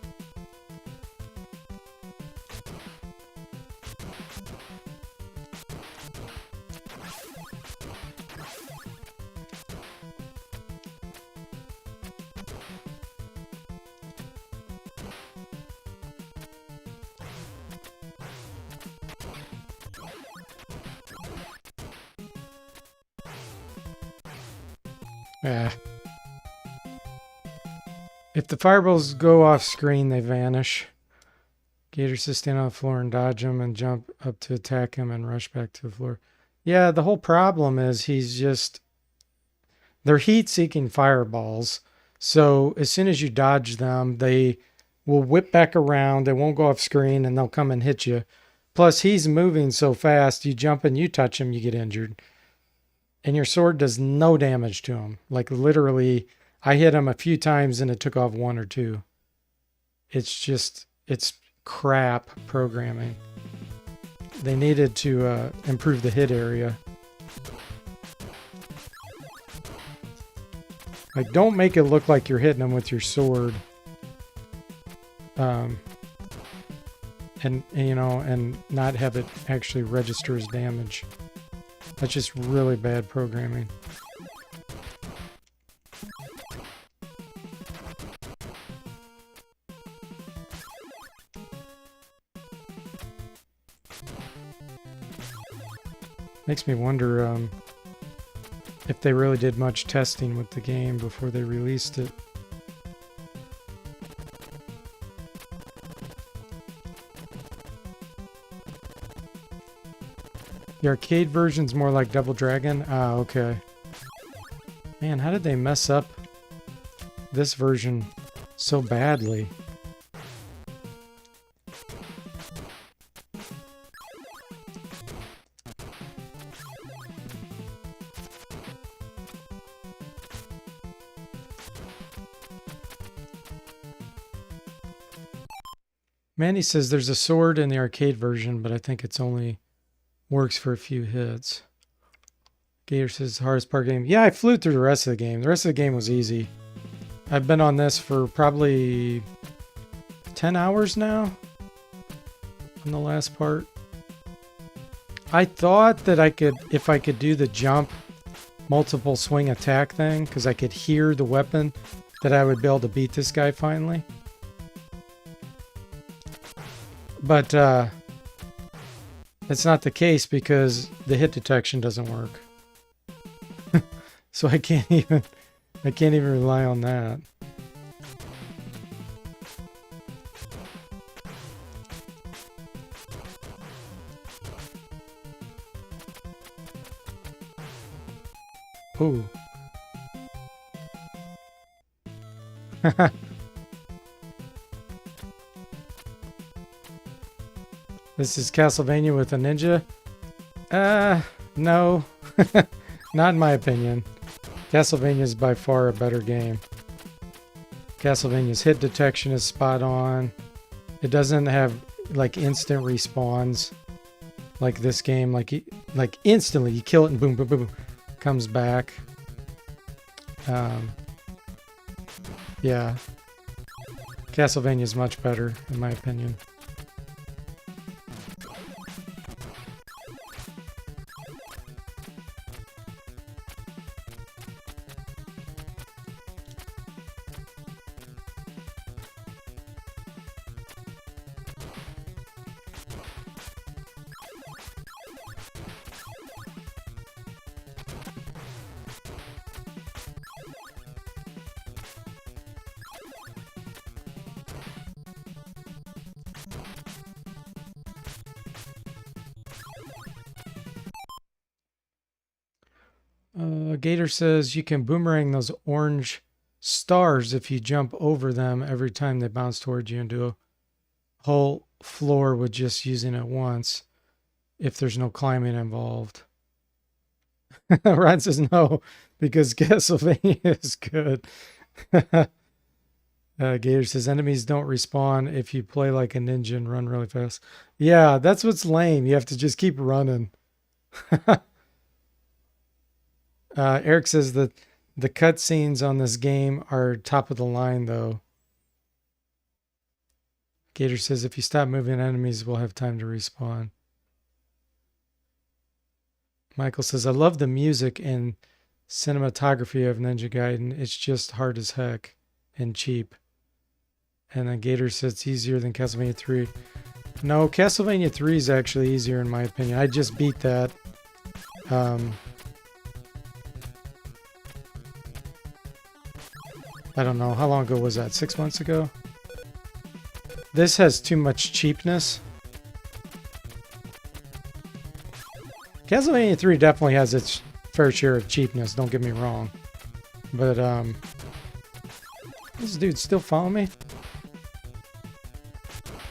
Yeah. If the fireballs go off screen, they vanish. Gators to stand on the floor and dodge him and jump up to attack him and rush back to the floor. Yeah, the whole problem is they're heat-seeking fireballs. So as soon as you dodge them, they will whip back around. They won't go off screen and they'll come and hit you. Plus, he's moving so fast, you jump and you touch him, you get injured. And your sword does no damage to him. Like literally, I hit him a few times and it took off 1 or 2. It's crap programming. They needed to improve the hit area. Like, don't make it look like you're hitting him with your sword. And not have it actually register as damage. That's just really bad programming. Makes me wonder if they really did much testing with the game before they released it. The arcade version's more like Double Dragon? Ah, okay. Man, how did they mess up this version so badly? Mandy says there's a sword in the arcade version, but I think it's only works for a few hits. Gator says hardest part game. Yeah, I flew through the rest of the game. The rest of the game was easy. I've been on this for probably 10 hours now in the last part. I thought that I could, if I could do the jump, multiple swing attack thing, because I could hear the weapon, that I would be able to beat this guy finally. But that's not the case because the hit detection doesn't work. So I can't even rely on that. Ooh. This is Castlevania with a ninja? No. Not in my opinion. Castlevania is by far a better game. Castlevania's hit detection is spot on. It doesn't have like instant respawns like this game. Like instantly you kill it and boom, boom, boom, boom, comes back. Yeah. Castlevania is much better in my opinion. Gator says you can boomerang those orange stars if you jump over them every time they bounce towards you and do a whole floor with just using it once if there's no climbing involved. Ryan says no, because Castlevania is good. Gator says enemies don't respawn if you play like a ninja and run really fast. Yeah, that's what's lame. You have to just keep running. Eric says that the cutscenes on this game are top of the line, though. Gator says if you stop moving, enemies will have time to respawn. Michael says, I love the music and cinematography of Ninja Gaiden. It's just hard as heck and cheap. And then Gator says it's easier than Castlevania 3. No, Castlevania 3 is actually easier in my opinion. I just beat that. I don't know. How long ago was that? 6 months ago? This has too much cheapness. Castlevania 3 definitely has its fair share of cheapness, don't get me wrong. But, this dude still following me?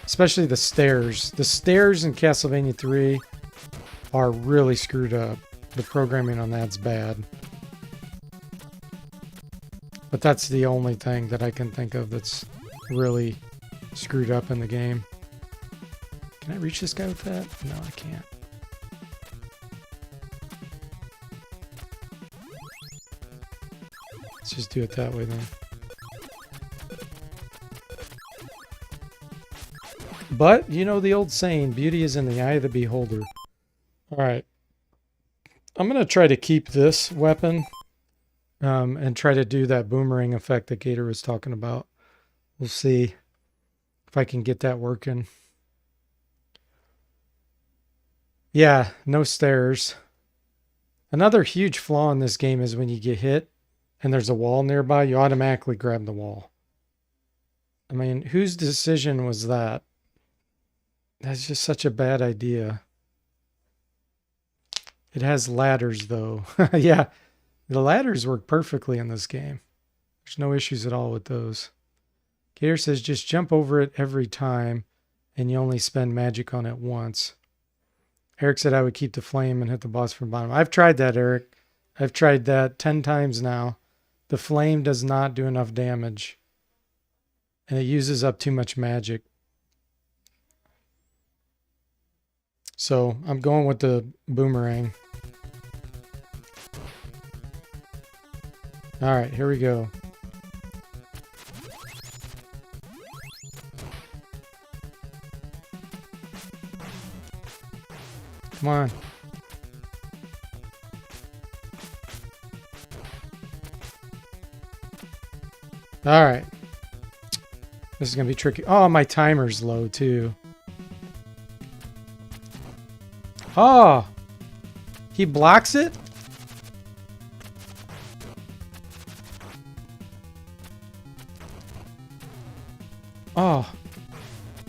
Especially the stairs. The stairs in Castlevania 3 are really screwed up. The programming on that's bad. But that's the only thing that I can think of that's really screwed up in the game. Can I reach this guy with that? No, I can't. Let's just do it that way then. But, you know the old saying, beauty is in the eye of the beholder. Alright. I'm going to try to keep this weapon. And try to do that boomerang effect that Gator was talking about. We'll see if I can get that working. Yeah, no stairs. Another huge flaw in this game is when you get hit and there's a wall nearby, you automatically grab the wall. I mean, whose decision was that? That's just such a bad idea. It has ladders, though. Yeah. The ladders work perfectly in this game. There's no issues at all with those. Gator says just jump over it every time and you only spend magic on it once. Eric said I would keep the flame and hit the boss from the bottom. I've tried that, Eric. I've tried that 10 times now. The flame does not do enough damage. And it uses up too much magic. So I'm going with the boomerang. All right, here we go. Come on. All right. This is going to be tricky. Oh, my timer's low too. Oh, he blocks it? Oh,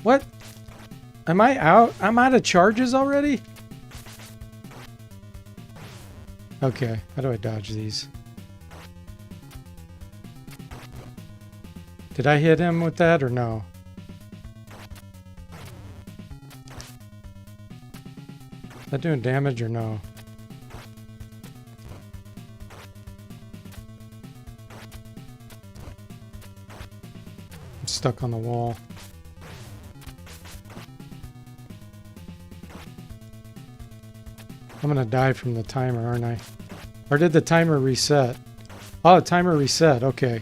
what? Am I out? I'm out of charges already? Okay, how do I dodge these? Did I hit him with that or no? Is that doing damage or no? I'm stuck on the wall. I'm gonna die from the timer, aren't I? Or did the timer reset? Oh, the timer reset, okay.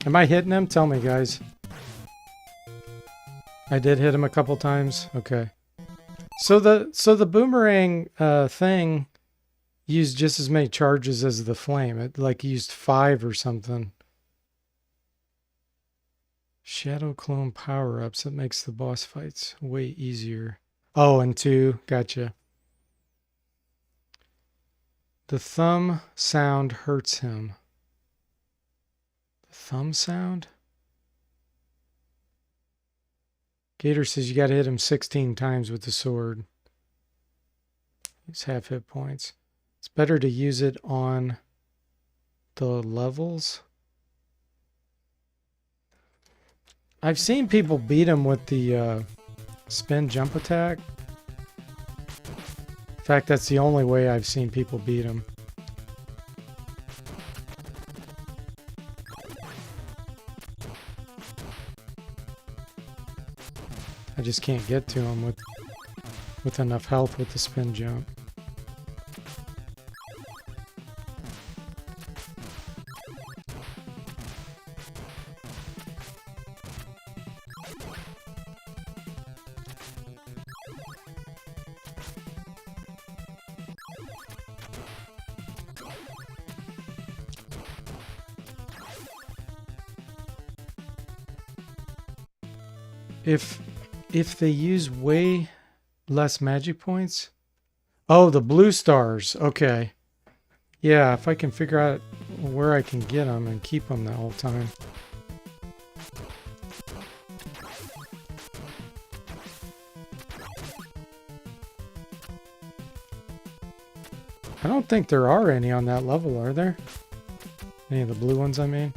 Am I hitting him? Tell me, guys. I did hit him a couple times. Okay. So the boomerang thing used just as many charges as the flame. It like used 5 or something. Shadow clone power-ups. That makes the boss fights way easier. Oh, and 2. Gotcha. The thumb sound hurts him. Thumb sound? Gator says you gotta hit him 16 times with the sword. He's half hit points. It's better to use it on the levels. I've seen people beat him with the spin jump attack. In fact, that's the only way I've seen people beat him. I just can't get to him with enough health with the spin jump. If they use way less magic points. Oh, the blue stars. Okay. Yeah, if I can figure out where I can get them and keep them the whole time. I don't think there are any on that level, are there? Any of the blue ones, I mean?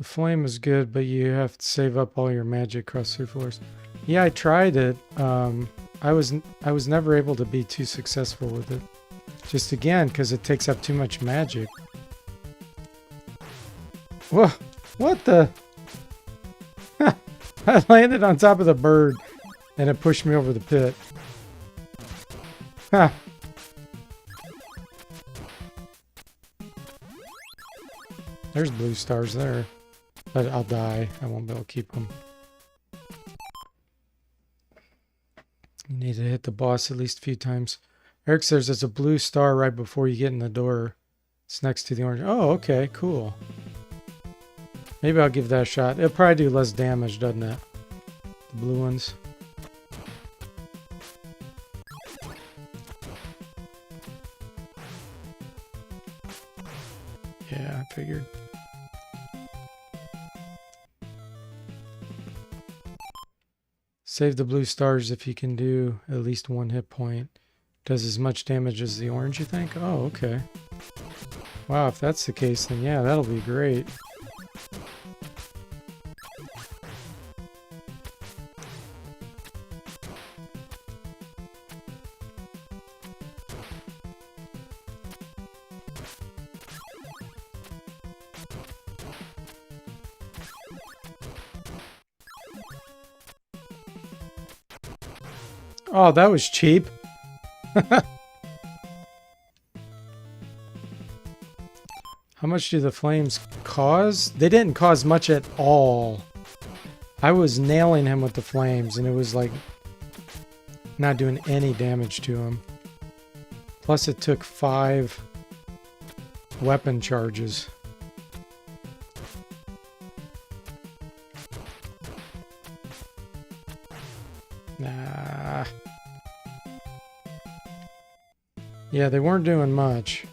Flame is good, but you have to save up all your magic across 3 floors. Yeah, I tried it. I was never able to be too successful with it. Just again, because it takes up too much magic. Whoa! What the? I landed on top of the bird, and it pushed me over the pit. Ha! There's blue stars there. But I'll die. I won't be able to keep them. You need to hit the boss at least a few times. Eric says there's a blue star right before you get in the door. It's next to the orange. Oh, okay, cool. Maybe I'll give that a shot. It'll probably do less damage, doesn't it? The blue ones. Yeah, I figured. Save the blue stars if you can do at least 1 hit point. Does as much damage as the orange, you think? Oh, okay. Wow, if that's the case, then yeah, that'll be great. Oh, that was cheap. How much do the flames cause? They didn't cause much at all. I was nailing him with the flames, and it was like not doing any damage to him. Plus, it took 5 weapon charges. Nah. Yeah, they weren't doing much.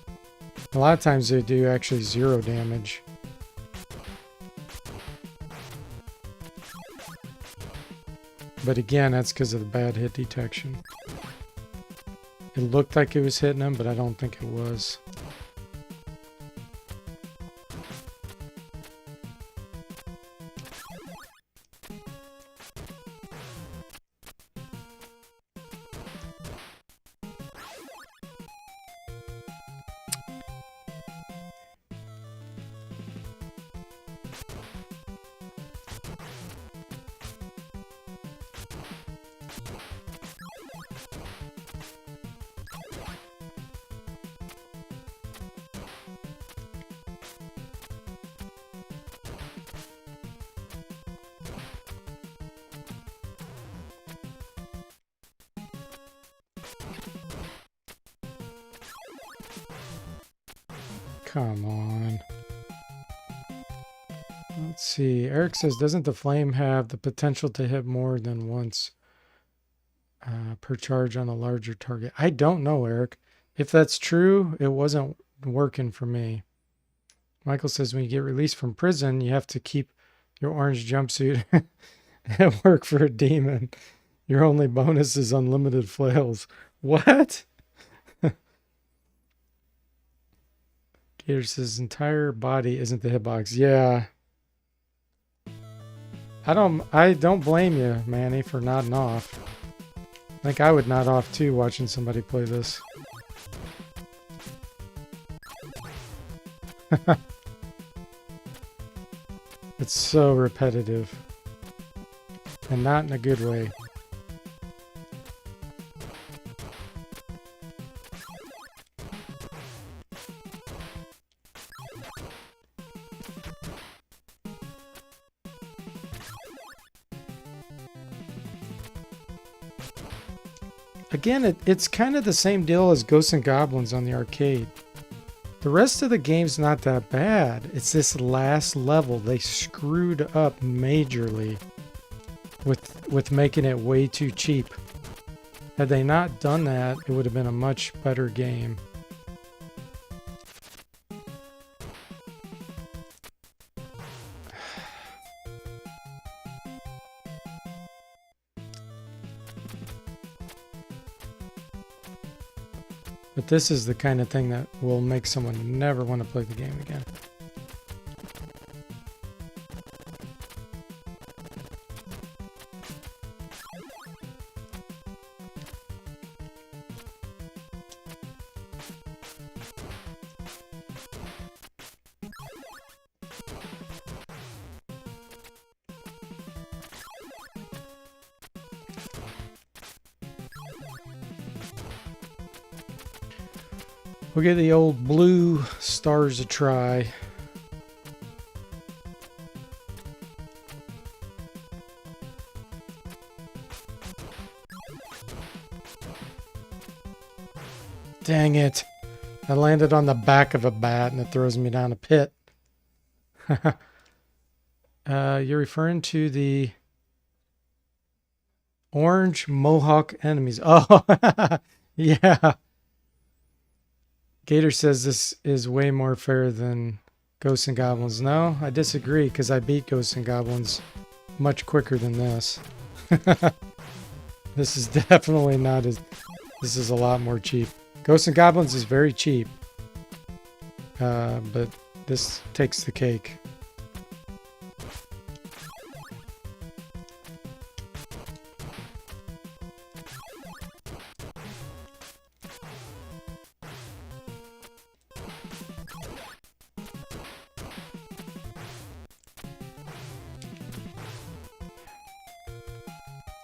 A lot of times they do actually 0 damage. But again, that's because of the bad hit detection. It looked like it was hitting him, but I don't think it was. Come on. Let's see. Eric says, doesn't the flame have the potential to hit more than once per charge on a larger target? I don't know, Eric. If that's true, it wasn't working for me. Michael says, when you get released from prison, you have to keep your orange jumpsuit at work for a demon. Your only bonus is unlimited flails. What? Gator says, entire body isn't the hitbox. Yeah. I don't blame you, Manny, for nodding off. I think I would nod off too watching somebody play this. It's so repetitive. And not in a good way. Again, it's kind of the same deal as Ghosts and Goblins on the arcade. The rest of the game's not that bad. It's this last level they screwed up majorly with making it way too cheap. Had they not done that, it would have been a much better game. But this is the kind of thing that will make someone never want to play the game again. We'll give the old blue stars a try. Dang it. I landed on the back of a bat and it throws me down a pit. You're referring to the orange mohawk enemies. Oh, yeah. Gator says this is way more fair than Ghosts and Goblins. No, I disagree because I beat Ghosts and Goblins much quicker than this. This is definitely not as... This is a lot more cheap. Ghosts and Goblins is very cheap. But this takes the cake.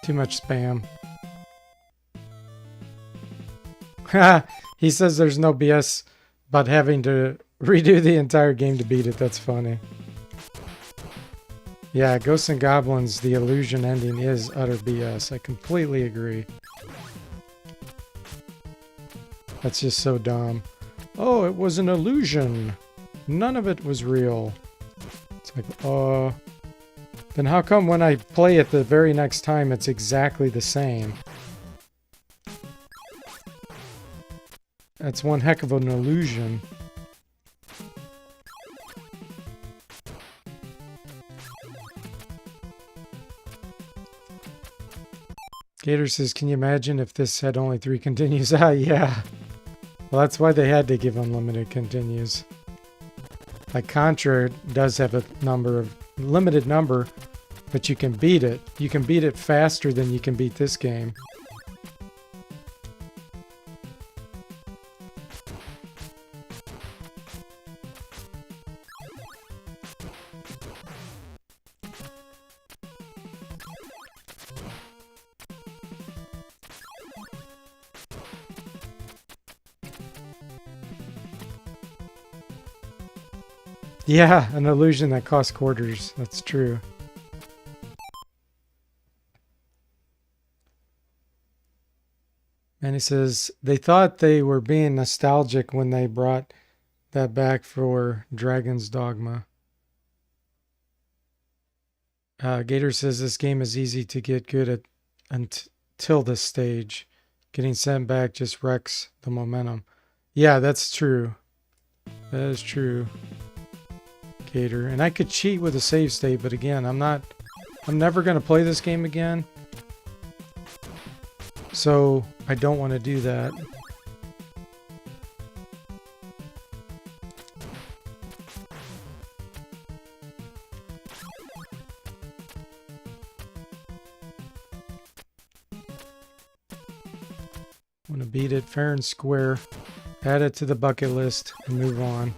Too much spam. He says there's no BS about having to redo the entire game to beat it. That's funny. Yeah, Ghosts and Goblins, the illusion ending is utter BS. I completely agree. That's just so dumb. Oh, it was an illusion. None of it was real. It's like, then how come when I play it the very next time it's exactly the same? That's one heck of an illusion. Gator says, can you imagine if this had only 3 continues? Ah, yeah. Well, that's why they had to give unlimited continues. Like Contra does have a limited number, but you can beat it. You can beat it faster than you can beat this game. Yeah, an illusion that costs quarters. That's true. And he says, they thought they were being nostalgic when they brought that back for Dragon's Dogma. Gator says this game is easy to get good at until this stage. Getting sent back just wrecks the momentum. Yeah, that's true. That is true, Gator. And I could cheat with a save state, but again, I'm never going to play this game again. So I don't want to do that. Want to beat it fair and square, add it to the bucket list, and move on.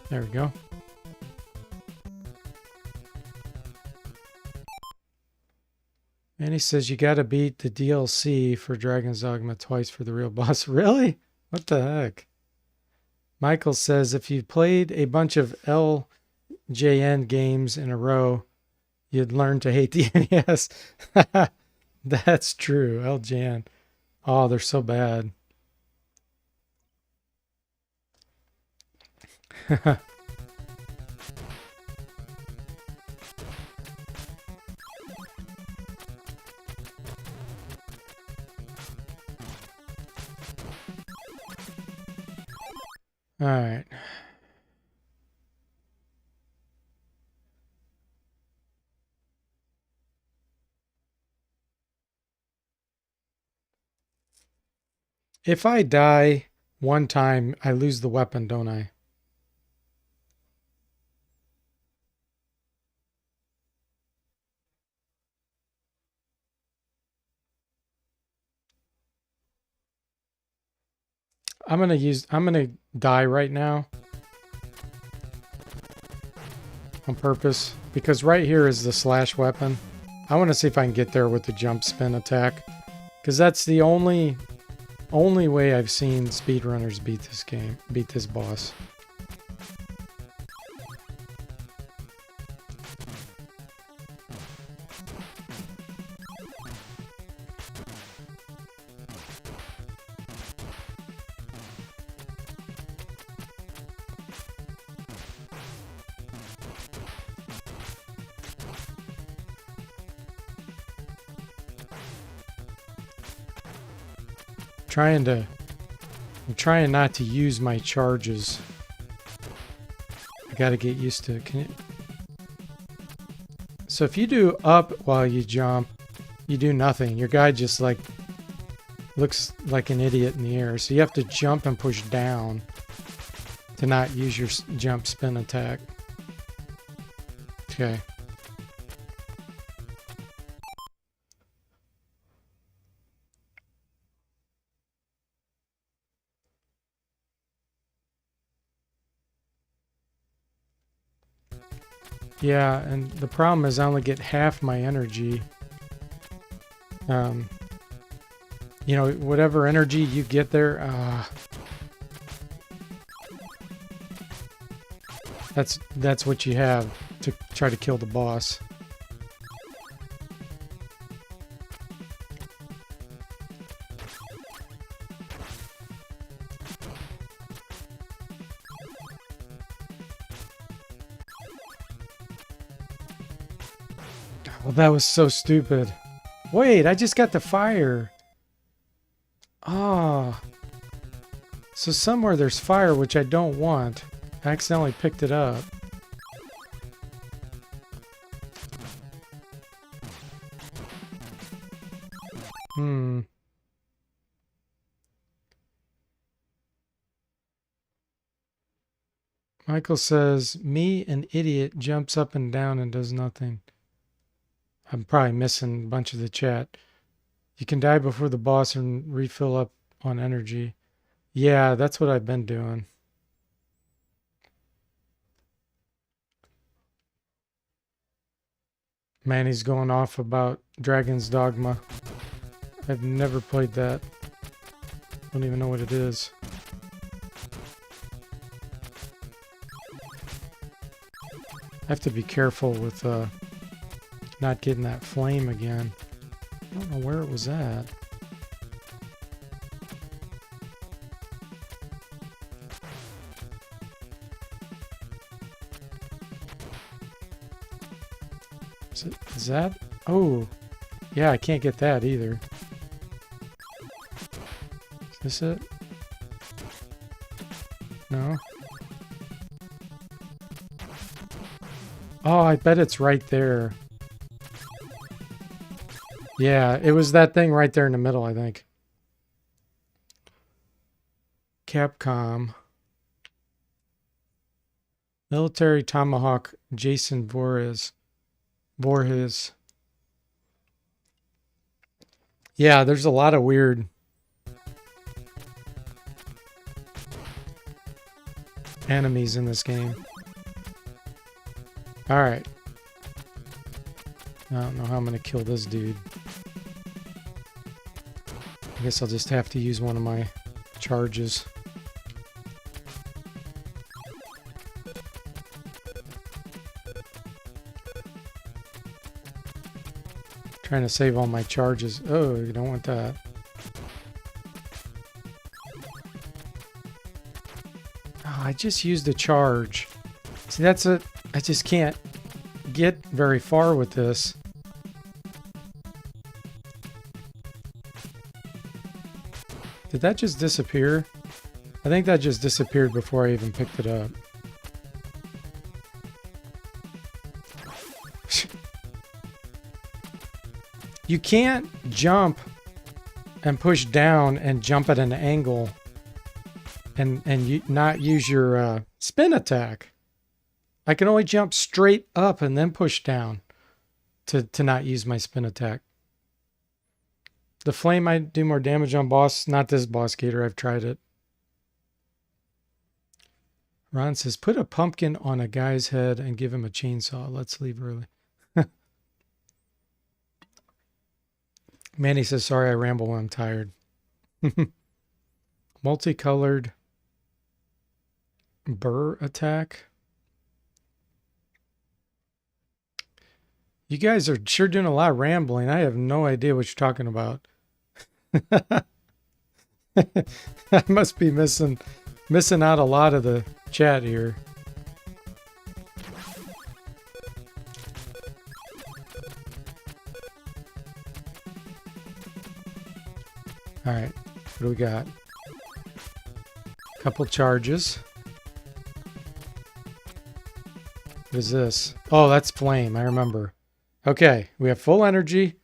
There we go. And he says you got to beat the DLC for Dragon's Dogma twice for the real boss. Really? What the heck? Michael says if you played a bunch of LJN games in a row, you'd learn to hate the NES. That's true. LJN. Oh, they're so bad. All right. If I die one time, I lose the weapon, don't I? I'm gonna die right now on purpose because right here is the slash weapon. I want to see if I can get there with the jump spin attack because that's the only way I've seen speedrunners beat this boss. I'm trying not to use my charges. I gotta get used to it. Can you... So if you do up while you jump, you do nothing. Your guy just like looks like an idiot in the air. So you have to jump and push down to not use your jump spin attack. Okay. Yeah, and the problem is I only get half my energy. You know, whatever energy you get there, that's what you have to try to kill the boss. Well, that was so stupid. Wait, I just got the fire. Ah. So somewhere there's fire, which I don't want. I accidentally picked it up. Michael says, me, an idiot, jumps up and down and does nothing. I'm probably missing a bunch of the chat. You can die before the boss and refill up on energy. Yeah, that's what I've been doing. Manny's going off about Dragon's Dogma. I've never played that. Don't even know what it is. I have to be careful with not getting that flame again. I don't know where it was at. Is that? Oh, yeah, I can't get that either. Is this it? No. Oh, I bet it's right there. Yeah, it was that thing right there in the middle, I think. Capcom. Military Tomahawk, Jason Voorhees. Yeah, there's a lot of weird enemies in this game. Alright. I don't know how I'm going to kill this dude. I guess I'll just have to use one of my charges. Trying to save all my charges. Oh, you don't want that. Oh, I just used a charge. See, that's it. I just can't get very far with this. Did that just disappear? I think that just disappeared before I even picked it up. You can't jump and push down and jump at an angle and you not use your spin attack. I can only jump straight up and then push down to not use my spin attack. The flame might do more damage on boss. Not this boss, Gator. I've tried it. Ron says, put a pumpkin on a guy's head and give him a chainsaw. Let's leave early. Manny says, sorry I ramble when I'm tired. Multicolored burr attack. You guys are sure doing a lot of rambling. I have no idea what you're talking about. I must be missing out a lot of the chat here. All right. What do we got? Couple charges. What is this? Oh, that's flame. I remember. Okay, we have full energy.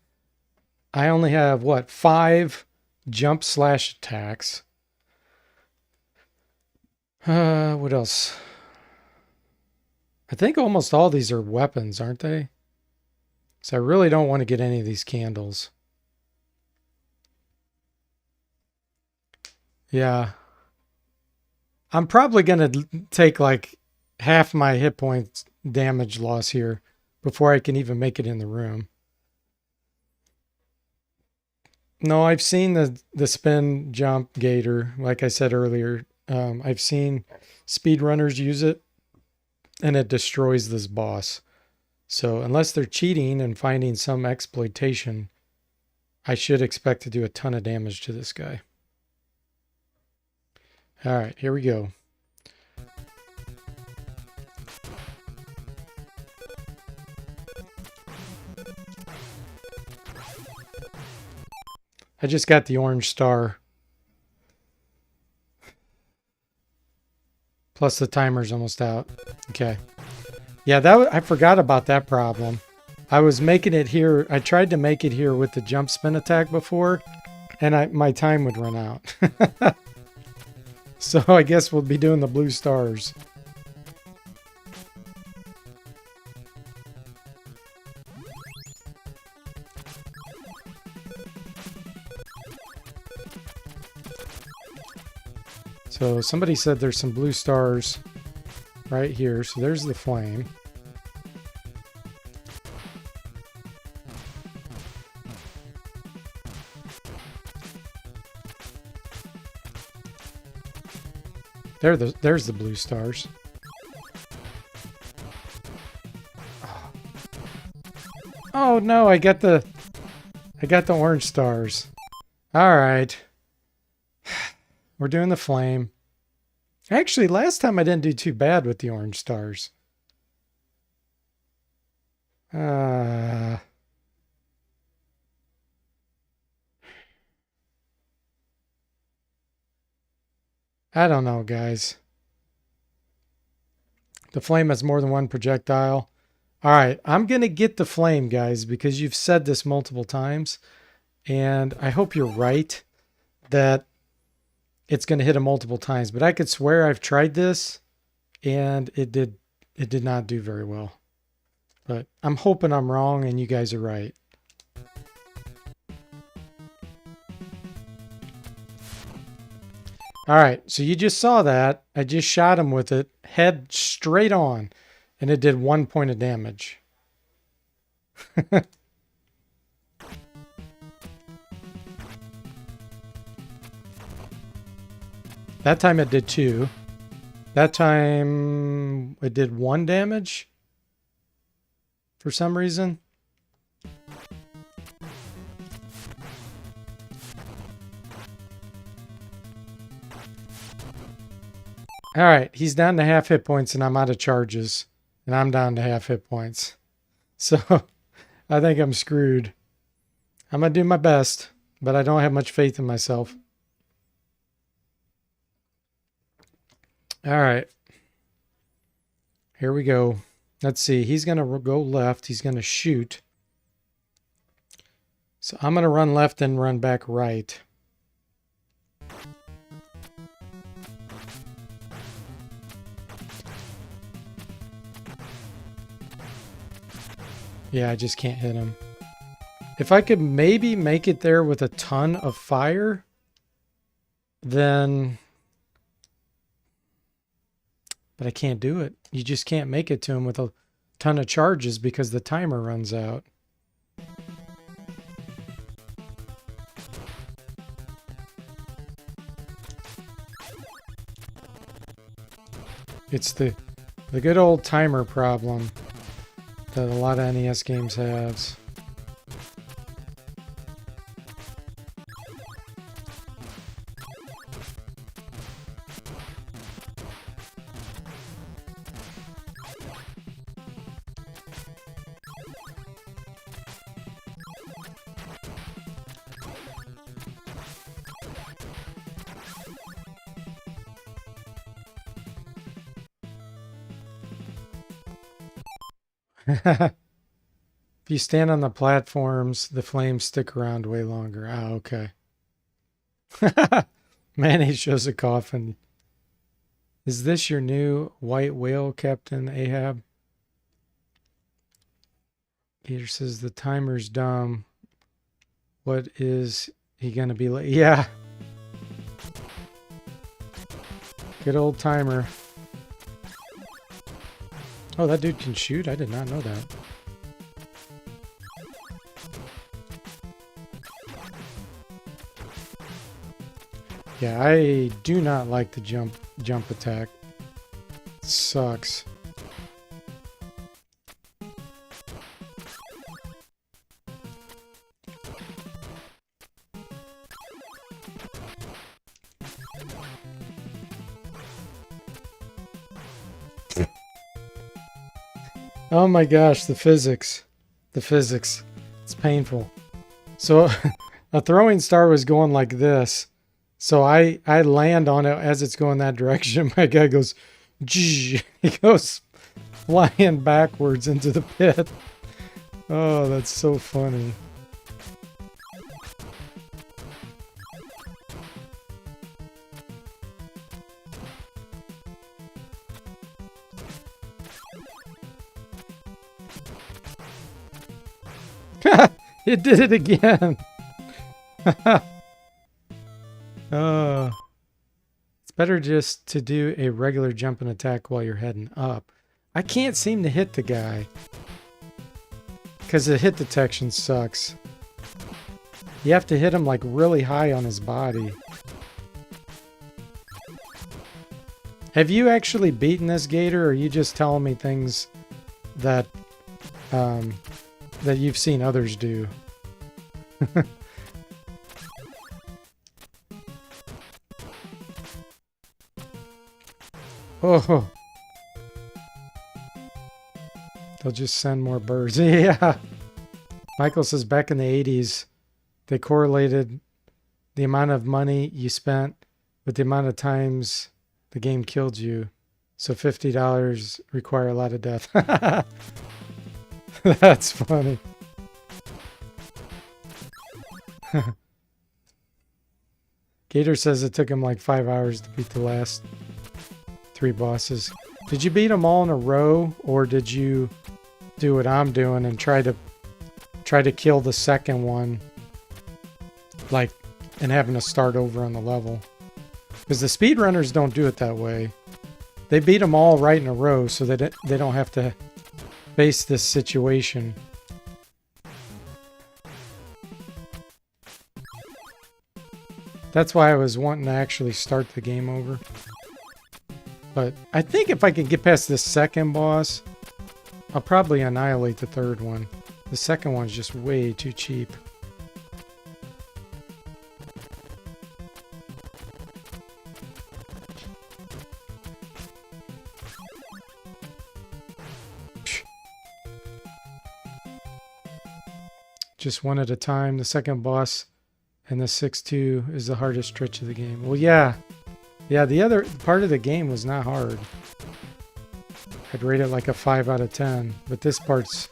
I only have, what, 5 jump slash attacks. What else? I think almost all these are weapons, aren't they? So I really don't want to get any of these candles. Yeah. I'm probably going to take like half my hit points damage loss here before I can even make it in the room. No, I've seen the spin jump gator, like I said earlier. I've seen speedrunners use it, and it destroys this boss. So unless they're cheating and finding some exploitation, I should expect to do a ton of damage to this guy. All right, here we go. I just got the orange star. Plus the timer's almost out. Okay. Yeah, I forgot about that problem. I was making it here. I tried to make it here with the jump spin attack before, and my time would run out. So I guess we'll be doing the blue stars. So somebody said there's some blue stars right here. So there's the flame. There's the blue stars. Oh no, I got the orange stars. All right. We're doing the flame. Actually, last time I didn't do too bad with the orange stars. I don't know, guys. The flame has more than one projectile. All right, I'm going to get the flame, guys, because you've said this multiple times. And I hope you're right that it's going to hit him multiple times. But I could swear I've tried this, and it did not do very well. But I'm hoping I'm wrong and you guys are right. All right, so you just saw that. I just shot him with it, head straight on, and it did 1 point of damage. That time it did 2. That time it did 1 damage for some reason. All right, he's down to half hit points and I'm out of charges. And I'm down to half hit points. So I think I'm screwed. I'm going to do my best, but I don't have much faith in myself. All right. Here we go. Let's see. He's going to go left. He's going to shoot. So I'm going to run left and run back right. Yeah, I just can't hit him. If I could maybe make it there with a ton of fire, then... But I can't do it. You just can't make it to him with a ton of charges because the timer runs out. It's the good old timer problem that a lot of NES games have. If you stand on the platforms, the flames stick around way longer. Ah, okay. Mayonnaise shows a coffin. Is this your new white whale, Captain Ahab? Peter says the timer's dumb. What is he gonna be like? Yeah. Good old timer. Oh, that dude can shoot? I did not know that. Yeah, I do not like the jump attack. It sucks. Oh my gosh, the physics. The physics. It's painful. So a throwing star was going like this. So I land on it as it's going that direction. My guy goes, he goes flying backwards into the pit. Oh, that's so funny. It did it again. It's better just to do a regular jump and attack while you're heading up. I can't seem to hit the guy. Because the hit detection sucks. You have to hit him like really high on his body. Have you actually beaten this gator, or are you just telling me things that that you've seen others do? Oh, they'll just send more birds. Yeah. Michael says back in the 80s, they correlated the amount of money you spent with the amount of times the game killed you. So $50 require a lot of death. That's funny. Gator says it took him like 5 hours to beat the last 3 bosses. Did you beat them all in a row, or did you do what I'm doing and try to kill the second one, like, and having to start over on the level? Because the speedrunners don't do it that way. They beat them all right in a row so that they don't have to face this situation. That's why I was wanting to actually start the game over. But I think if I can get past this second boss, I'll probably annihilate the third one. The second one's just way too cheap. Just one at a time. The second boss and the 6-2 is the hardest stretch of the game. Well, yeah. Yeah, the other part of the game was not hard. I'd rate it like a 5 out of 10, but this part's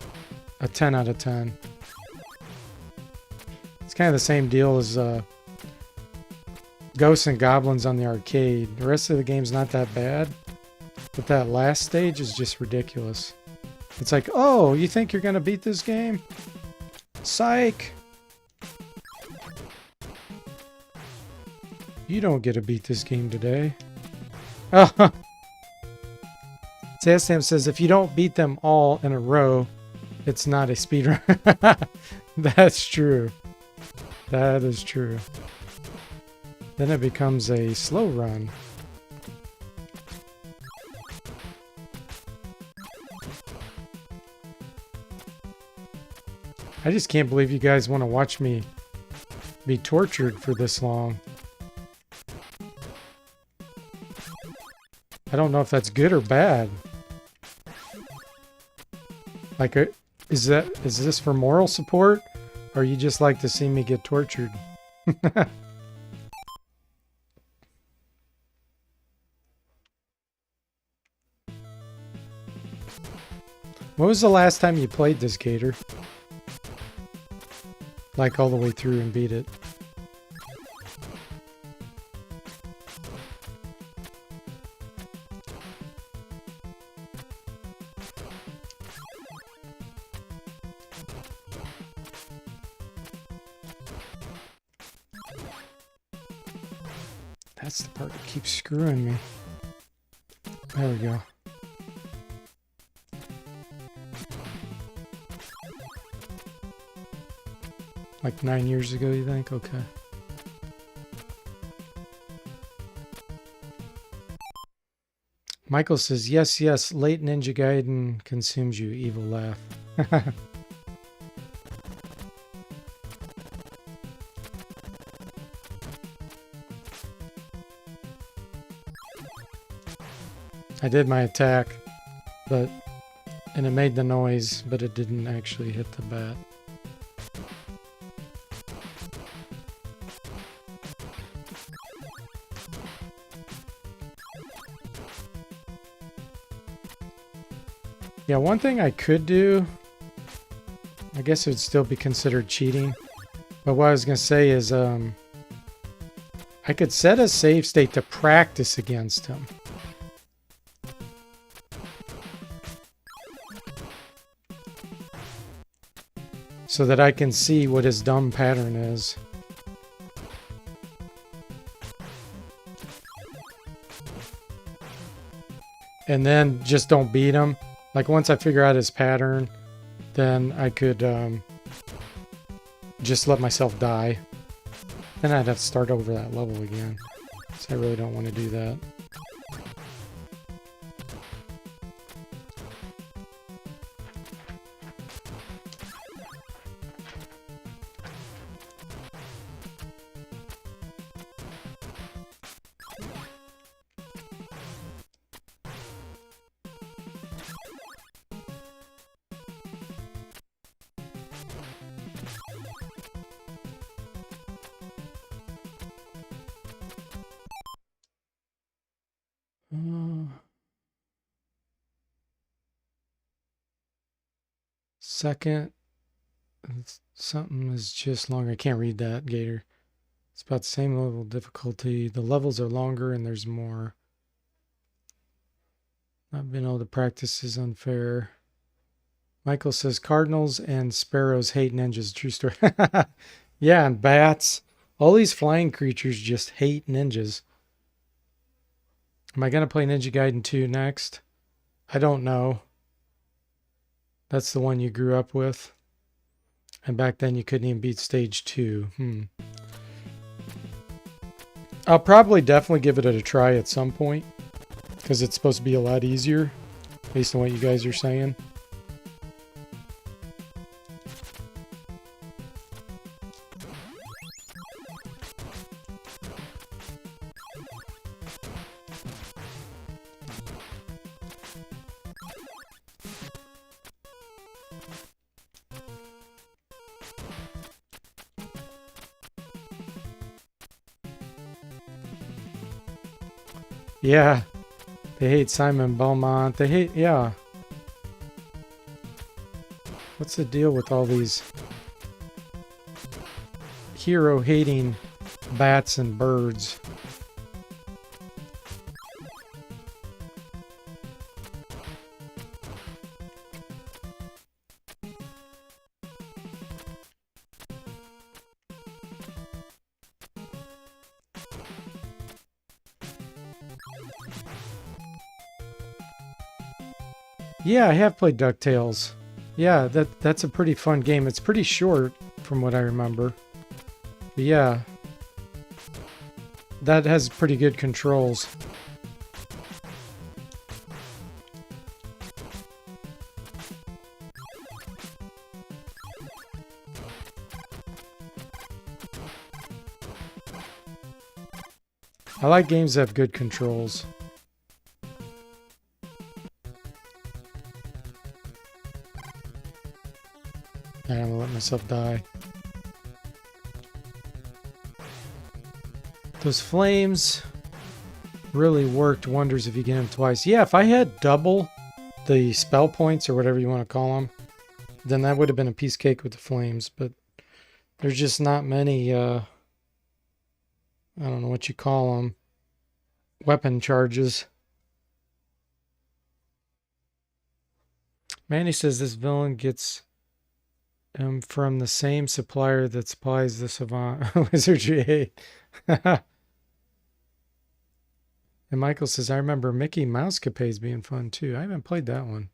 a 10 out of 10. It's kind of the same deal as Ghosts and Goblins on the arcade. The rest of the game's not that bad, but that last stage is just ridiculous. It's like, oh, you think you're going to beat this game? Psych! You don't get to beat this game today. Oh. Sam says, if you don't beat them all in a row, it's not a speedrun. That's true. That is true. Then it becomes a slow run. I just can't believe you guys want to watch me be tortured for this long. I don't know if that's good or bad. Like, is this for moral support, or you just like to see me get tortured? When was the last time you played this, Gator? Like all the way through and beat it? That's the part that keeps screwing me. There we go. Like 9 years ago, you think? Okay. Michael says, yes, yes, late Ninja Gaiden consumes you, evil laugh. I did my attack, and it made the noise, but it didn't actually hit the bat. Yeah, one thing I could do, I guess it would still be considered cheating, but what I was going to say is I could set a save state to practice against him. So that I can see what his dumb pattern is. And then just don't beat him. Like once I figure out his pattern, then I could just let myself die. Then I'd have to start over that level again. So I really don't want to do that. Second, something is just longer. I can't read that, Gator. It's about the same level of difficulty. The levels are longer and there's more. Not being able to practice is unfair. Michael says cardinals and sparrows hate ninjas. True story. Yeah, and bats. All these flying creatures just hate ninjas. Am I going to play Ninja Gaiden 2 next? I don't know. That's the one you grew up with. And back then you couldn't even beat stage 2. I'll probably definitely give it a try at some point. Because it's supposed to be a lot easier. Based on what you guys are saying. Yeah, they hate Simon Belmont. They hate, yeah. What's the deal with all these hero-hating bats and birds? Yeah, I have played DuckTales. Yeah, that's a pretty fun game. It's pretty short from what I remember. But yeah, that has pretty good controls. I like games that have good controls. I'm gonna let myself die. Those flames really worked wonders if you get them twice. Yeah, if I had double the spell points or whatever you want to call them, then that would have been a piece of cake with the flames. But there's just not many, I don't know what you call them, weapon charges. Manny says this villain gets from the same supplier that supplies the Savant Wizardry 8. And Michael says, I remember Mickey Mouse Capades being fun too. I haven't played that one.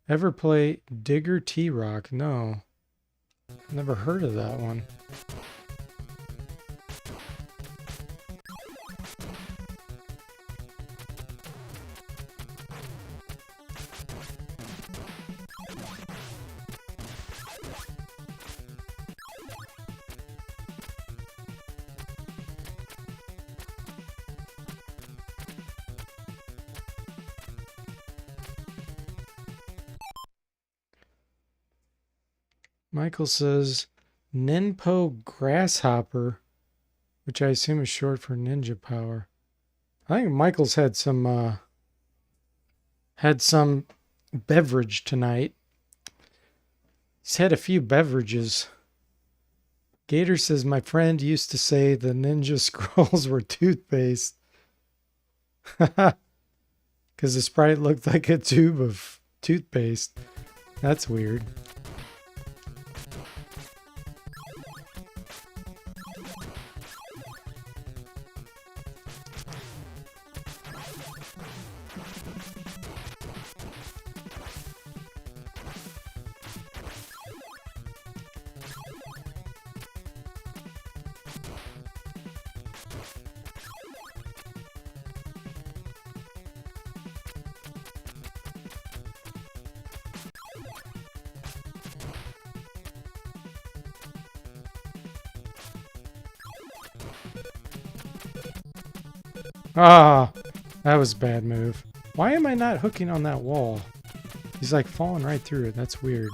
Ever play Digger T-Rock? No. Never heard of that one. Michael says, Ninpo Grasshopper, which I assume is short for Ninja Power. I think Michael's had some beverage tonight. He's had a few beverages. Gator says, my friend used to say the Ninja Scrolls were toothpaste. Because the sprite looked like a tube of toothpaste. That's weird. Ah, that was a bad move. Why am I not hooking on that wall? He's like falling right through it. That's weird.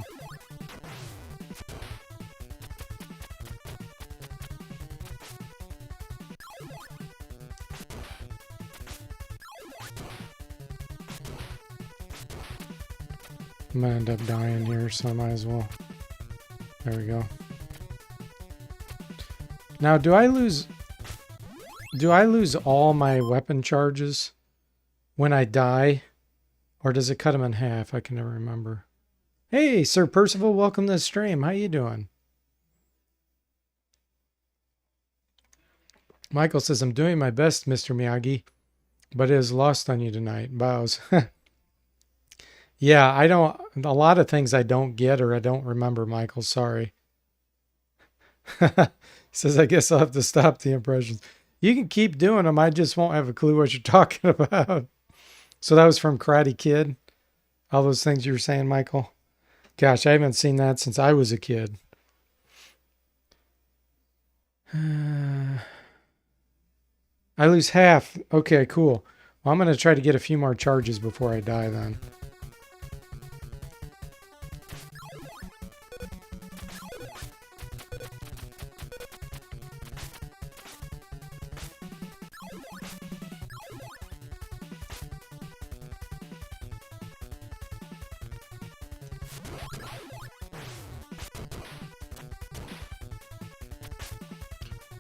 I'm gonna end up dying here, so I might as well. There we go. Now, do I lose all my weapon charges when I die? Or does it cut them in half? I can never remember. Hey, Sir Percival, welcome to the stream. How you doing? Michael says, I'm doing my best, Mr. Miyagi, but it is lost on you tonight. Bows. Yeah, a lot of things I don't get or I don't remember, Michael. Sorry. Says, I guess I'll have to stop the impressions. You can keep doing them. I just won't have a clue what you're talking about. So that was from Karate Kid. All those things you were saying, Michael. Gosh, I haven't seen that since I was a kid. I lose half. Okay, cool. Well, I'm going to try to get a few more charges before I die then.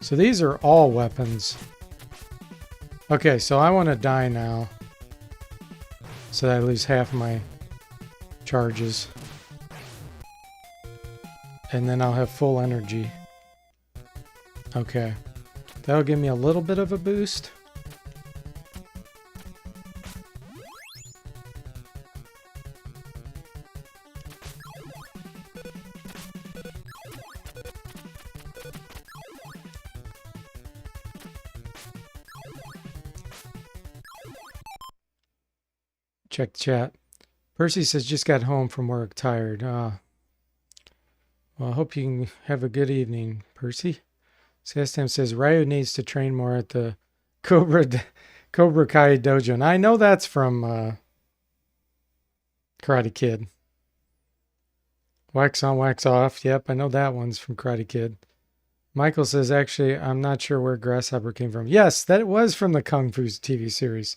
So these are all weapons. Okay, so I want to die now. So that I lose half of my charges. And then I'll have full energy. Okay. That'll give me a little bit of a boost. Check the chat. Percy says, just got home from work, tired. Well, I hope you can have a good evening, Percy. CSTM says, Ryu needs to train more at the Cobra Kai Dojo. And I know that's from Karate Kid. Wax on, wax off. Yep, I know that one's from Karate Kid. Michael says, actually, I'm not sure where Grasshopper came from. Yes, that was from the Kung Fu TV series.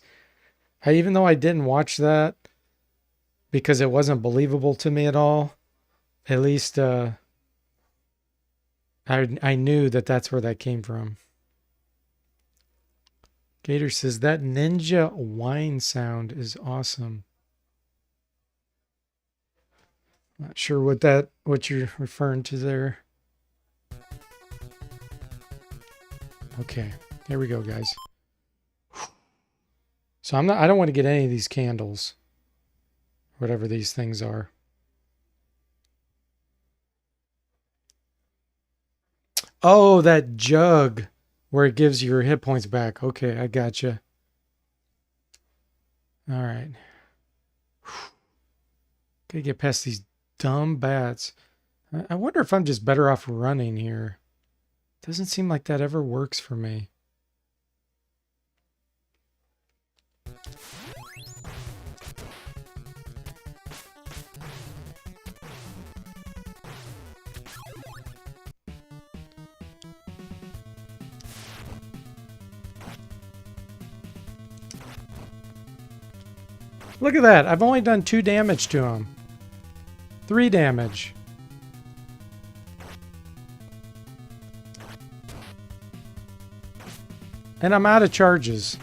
Even though I didn't watch that, because it wasn't believable to me at all. At least I knew that that's where that came from. Gator says that ninja whine sound is awesome. Not sure what you're referring to there. Okay, here we go, guys. So I don't want to get any of these candles, whatever these things are. Oh, that jug where it gives your hit points back. Okay, I gotcha. All right. Gotta get past these dumb bats. I wonder if I'm just better off running here. Doesn't seem like that ever works for me. Look at that. I've only done 2 damage to him. 3 damage. And I'm out of charges.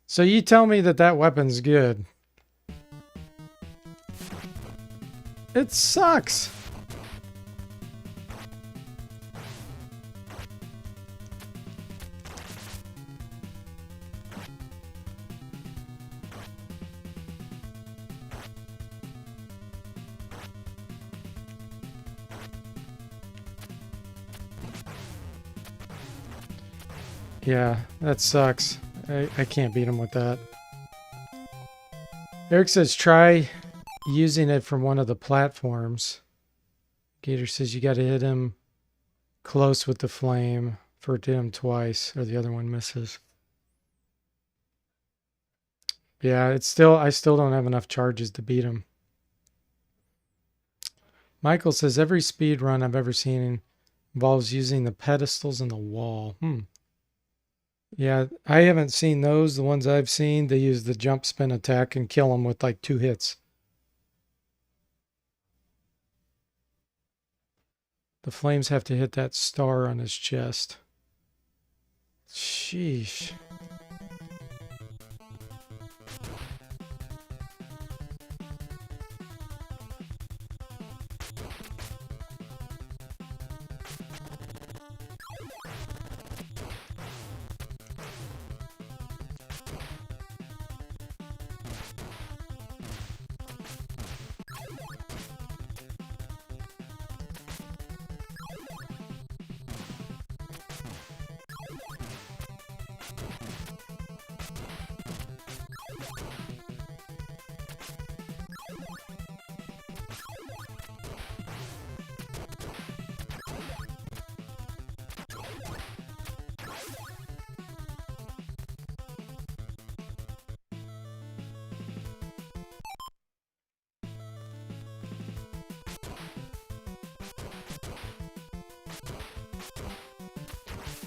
So you tell me that that weapon's good. It sucks. Yeah, that sucks. I can't beat him with that. Eric says try using it from one of the platforms. Gator says you got to hit him close with the flame for it to hit him twice, or the other one misses. Yeah, I still don't have enough charges to beat him. Michael says every speed run I've ever seen involves using the pedestals in the wall. Yeah, I haven't seen those. The ones I've seen, they use the jump spin attack and kill them with like 2 hits. The flames have to hit that star on his chest. Sheesh.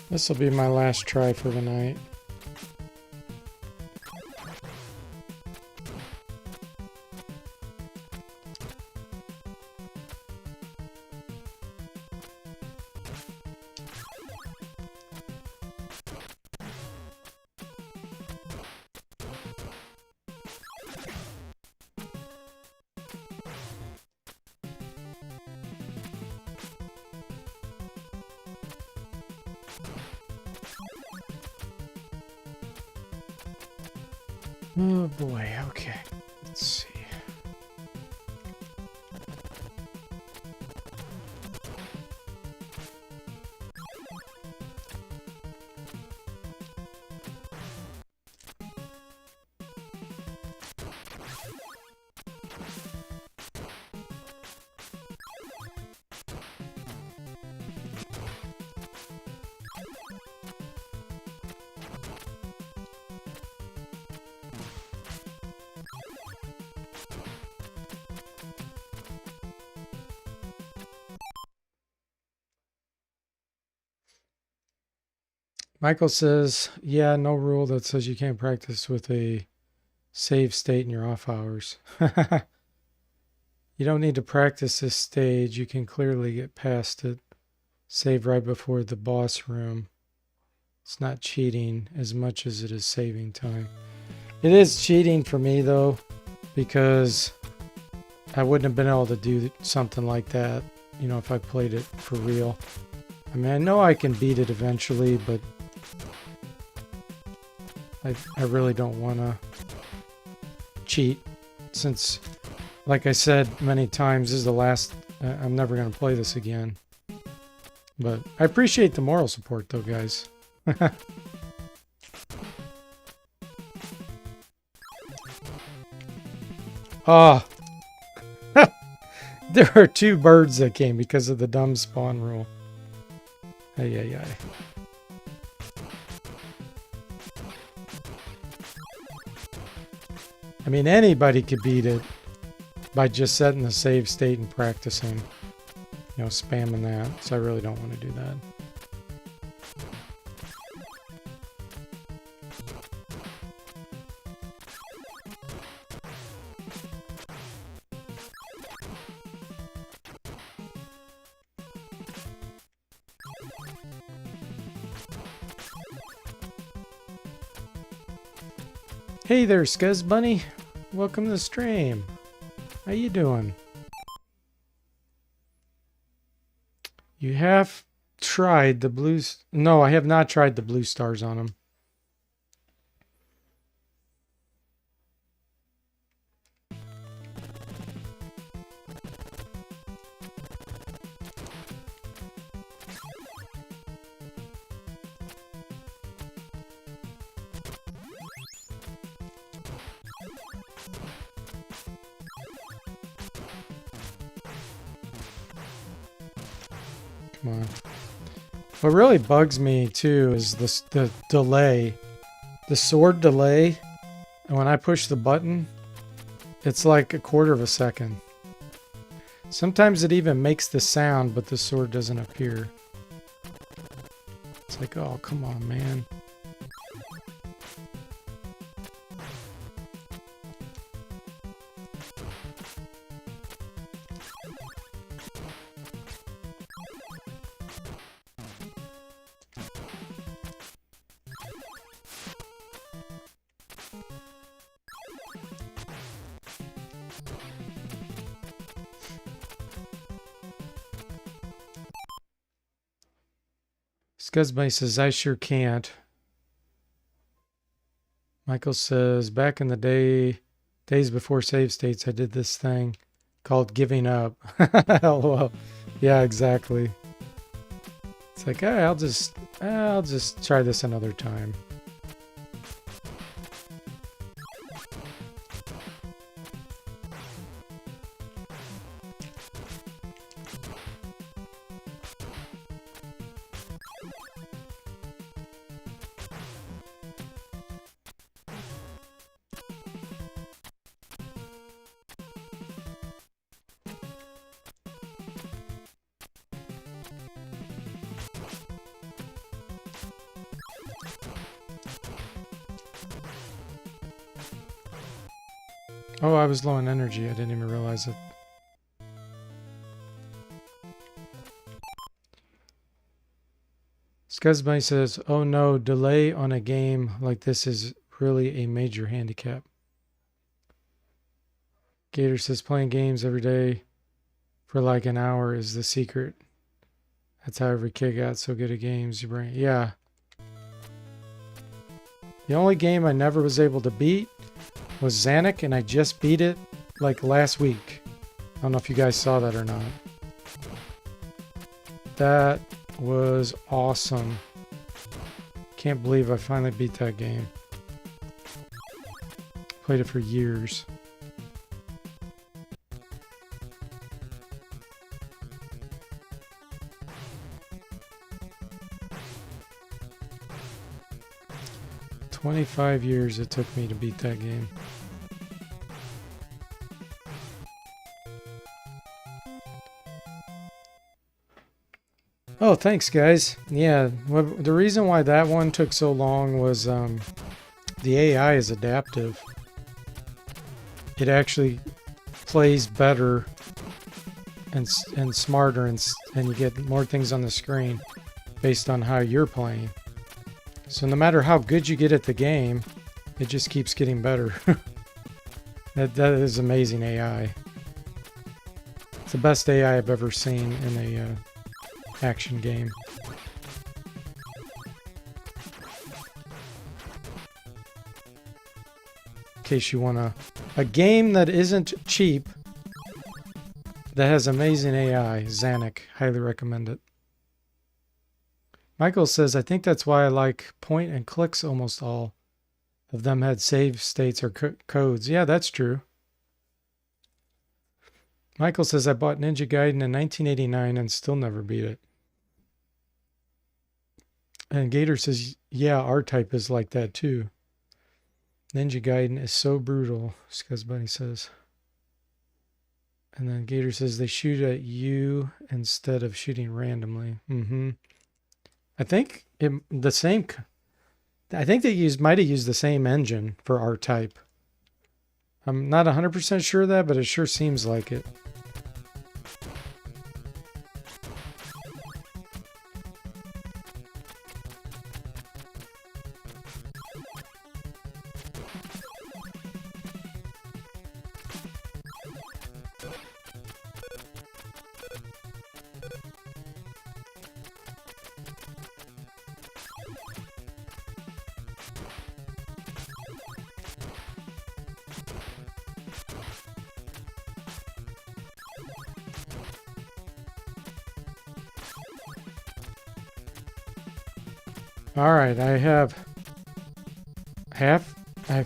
This will be my last try for the night. Oh boy, okay. Let's see. Michael says, yeah, no rule that says you can't practice with a Save state in your off hours. You don't need to practice this stage. You can clearly get past it. Save right before the boss room. It's not cheating as much as it is saving time. It is cheating for me though, because I wouldn't have been able to do something like that, you know, if I played it for real. I mean, I know I can beat it eventually, but I really don't want to cheat, since, like I said many times, this is the last, I'm never going to play this again. But I appreciate the moral support though, guys. Oh, there are 2 birds that came because of the dumb spawn rule. Ay, ay, ay. I mean, anybody could beat it by just setting the save state and practicing. You know, spamming that. So I really don't want to do that. Hey there, Scuzz Bunny. Welcome to the stream. How you doing? You have tried the blues. No, I have not tried the blue stars on them. Come on. What really bugs me too is the delay. The sword delay. And when I push the button, it's like 1/4 of a second. Sometimes it even makes the sound, but the sword doesn't appear. It's like, oh, come on, man. Scuzzbunny says, I sure can't. Michael says, back in the days before save states, I did this thing called giving up. LOL. Yeah, exactly. It's like, hey, I'll just try this another time. Oh, I was low on energy. I didn't even realize it. Scuzzbunny says, oh no, delay on a game like this is really a major handicap. Gator says, playing games every day for like an hour is the secret. That's how every kid got so good at games. You bring, yeah. The only game I never was able to beat was Xanic, and I just beat it like last week. I don't know if you guys saw that or not. That was awesome. Can't believe I finally beat that game. Played it for years. "25 years it took me to beat that game." Oh, thanks, guys. Yeah, well, the reason why that one took so long was the AI is adaptive. it actually plays better and smarter, and you get more things on the screen based on how you're playing. So no matter how good you get at the game, it just keeps getting better. That is amazing AI. It's the best AI I've ever seen in a action game. In case you want a game that isn't cheap, that has amazing AI, Xanic. Highly recommend it. Michael says, I think that's why I like point and clicks. Almost all of them had save states or codes. Yeah, that's true. Michael says, I bought Ninja Gaiden in 1989 and still never beat it. And Gator says, yeah, R-Type is like that too. Ninja Gaiden is so brutal, Scuzzbunny says. And then Gator says, they shoot at you instead of shooting randomly. I think they might have used the same engine for R-Type. I'm not 100% sure of that, but it sure seems like it. All right, I have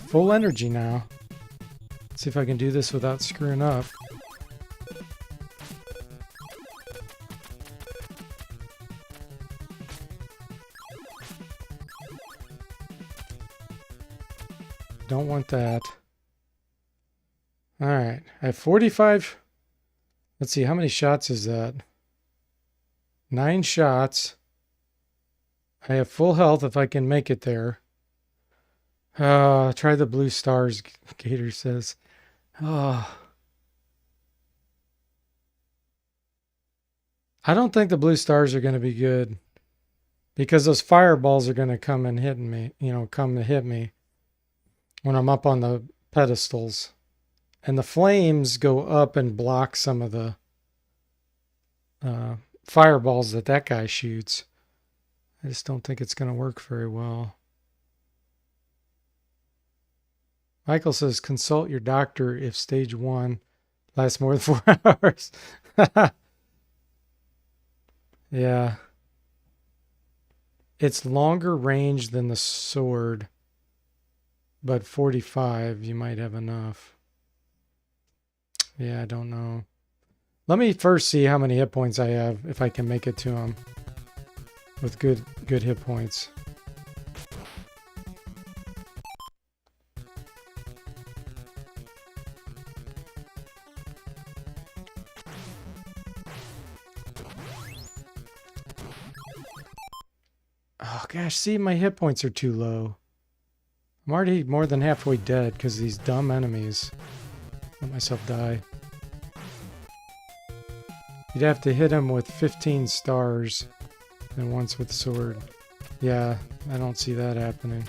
full energy now. Let's see if I can do this without screwing up. Don't want that. All right, I have 45. Let's see, how many shots is that? 9 shots. I have full health if I can make it there. Try the blue stars, Gator says. I don't think the blue stars are going to be good. Because those fireballs are going to come and hit me. Come to hit me when I'm up on the pedestals. And the flames go up and block some of the fireballs that guy shoots. I just don't think it's going to work very well. Michael says, consult your doctor if stage 1 lasts more than 4 hours. Yeah. It's longer range than the sword, but 45, you might have enough. Yeah, I don't know. Let me first see how many hit points I have, if I can make it to him with good hit points. Oh gosh, see, my hit points are too low. I'm already more than halfway dead because these dumb enemies. Let myself die. You'd have to hit him with 15 stars and once with sword. Yeah, I don't see that happening.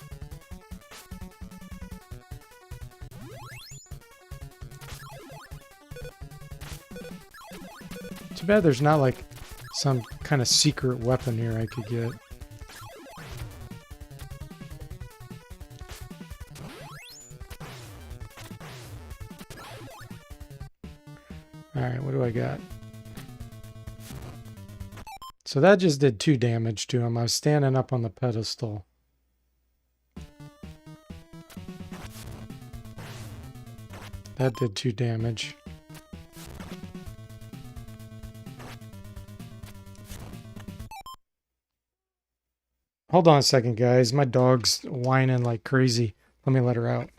Too bad there's not like some kind of secret weapon here I could get. Alright, what do I got? So that just did 2 damage to him. I was standing up on the pedestal. That did 2 damage. Hold on a second, guys. My dog's whining like crazy. Let me let her out.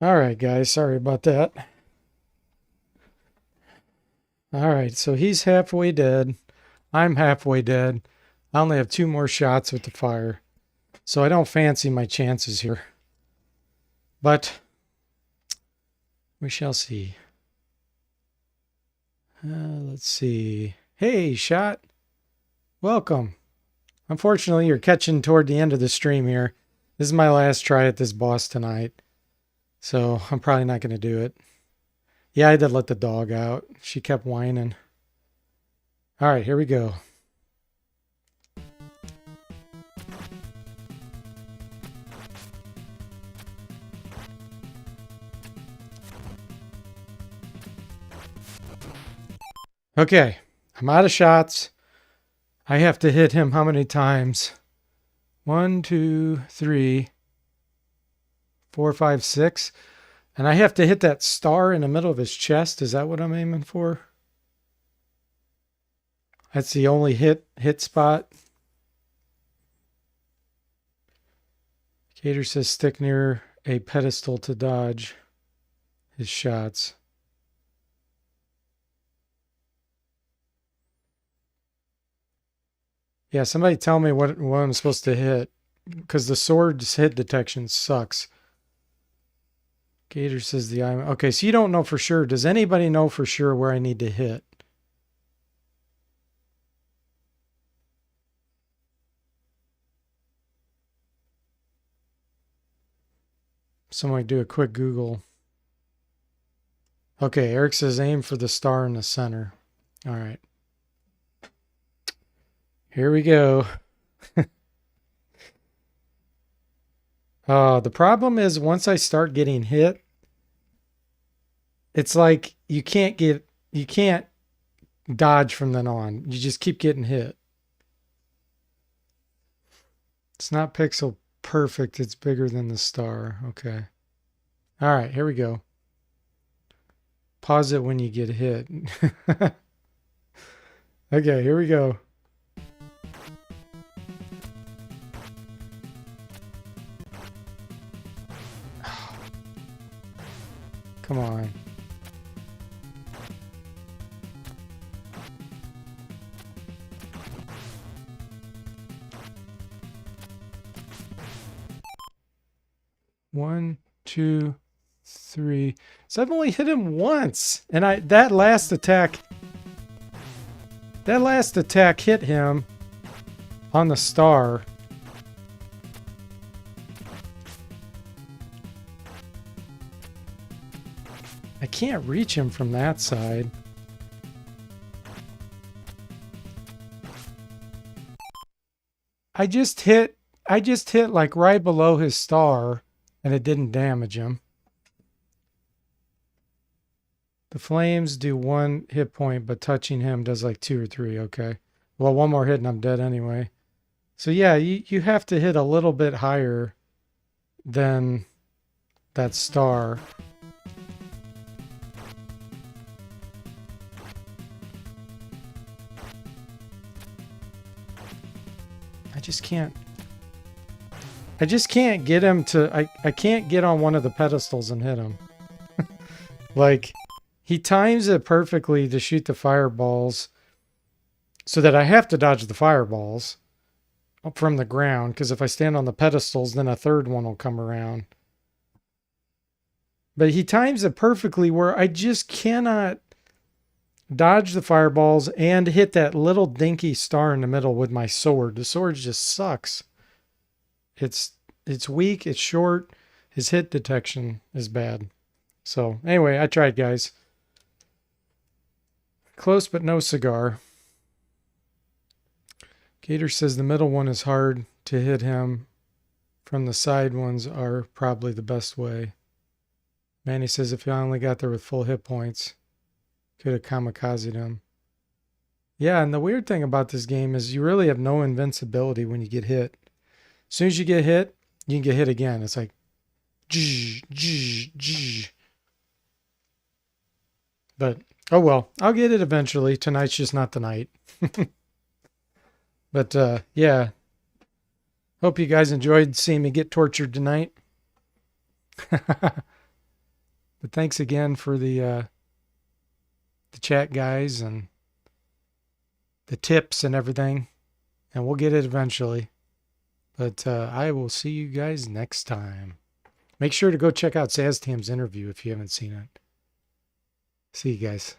All right, guys. Sorry about that. All right, so he's halfway dead. I'm halfway dead. I only have 2 more shots with the fire. So I don't fancy my chances here. But we shall see. Let's see. Hey, shot. Welcome. Unfortunately, you're catching toward the end of the stream here. This is my last try at this boss tonight. So I'm probably not going to do it. Yeah, I did let the dog out. She kept whining. All right, here we go. Okay, I'm out of shots. I have to hit him how many times? 1, 2, 3, 4, 5, 6. And I have to hit that star in the middle of his chest. Is that what I'm aiming for? That's the only hit spot. Gator says stick near a pedestal to dodge his shots. Yeah, somebody tell me what I'm supposed to hit, because the sword's hit detection sucks. Gator says the eye. Okay, so you don't know for sure. Does anybody know for sure where I need to hit? Somebody do a quick Google. Okay, Eric says aim for the star in the center. All right. Here we go. The problem is once I start getting hit, it's like you can't dodge from then on. You just keep getting hit. It's not pixel perfect. It's bigger than the star. Okay. All right, here we go. Pause it when you get hit. Okay, here we go. Come on. One, two, three. So I've only hit him once. And that last attack hit him on the star. I can't reach him from that side. I just hit like right below his star and it didn't damage him. The flames do 1 hit point, but touching him does like 2 or 3. Okay. Well, 1 more hit and I'm dead anyway. So yeah, you have to hit a little bit higher than that star. I just can't get him to, I can't get on one of the pedestals and hit him. Like, he times it perfectly to shoot the fireballs so that I have to dodge the fireballs from the ground, because if I stand on the pedestals, then a third one will come around. But he times it perfectly where I just cannot dodge the fireballs and hit that little dinky star in the middle with my sword. The sword just sucks. It's weak, it's short, his hit detection is bad. So anyway, I tried, guys. Close but no cigar. Gator says the middle one is hard to hit him. From the side ones are probably the best way. Manny says if he only got there with full hit points, could have kamikazed him. Yeah, and the weird thing about this game is you really have no invincibility when you get hit. As soon as you get hit, you can get hit again. It's like, but oh well, I'll get it eventually. Tonight's just not the night. But yeah, hope you guys enjoyed seeing me get tortured tonight. But thanks again for the chat, guys, and the tips and everything. And we'll get it eventually. But I will see you guys next time. Make sure to go check out Saztam's interview if you haven't seen it. See you guys.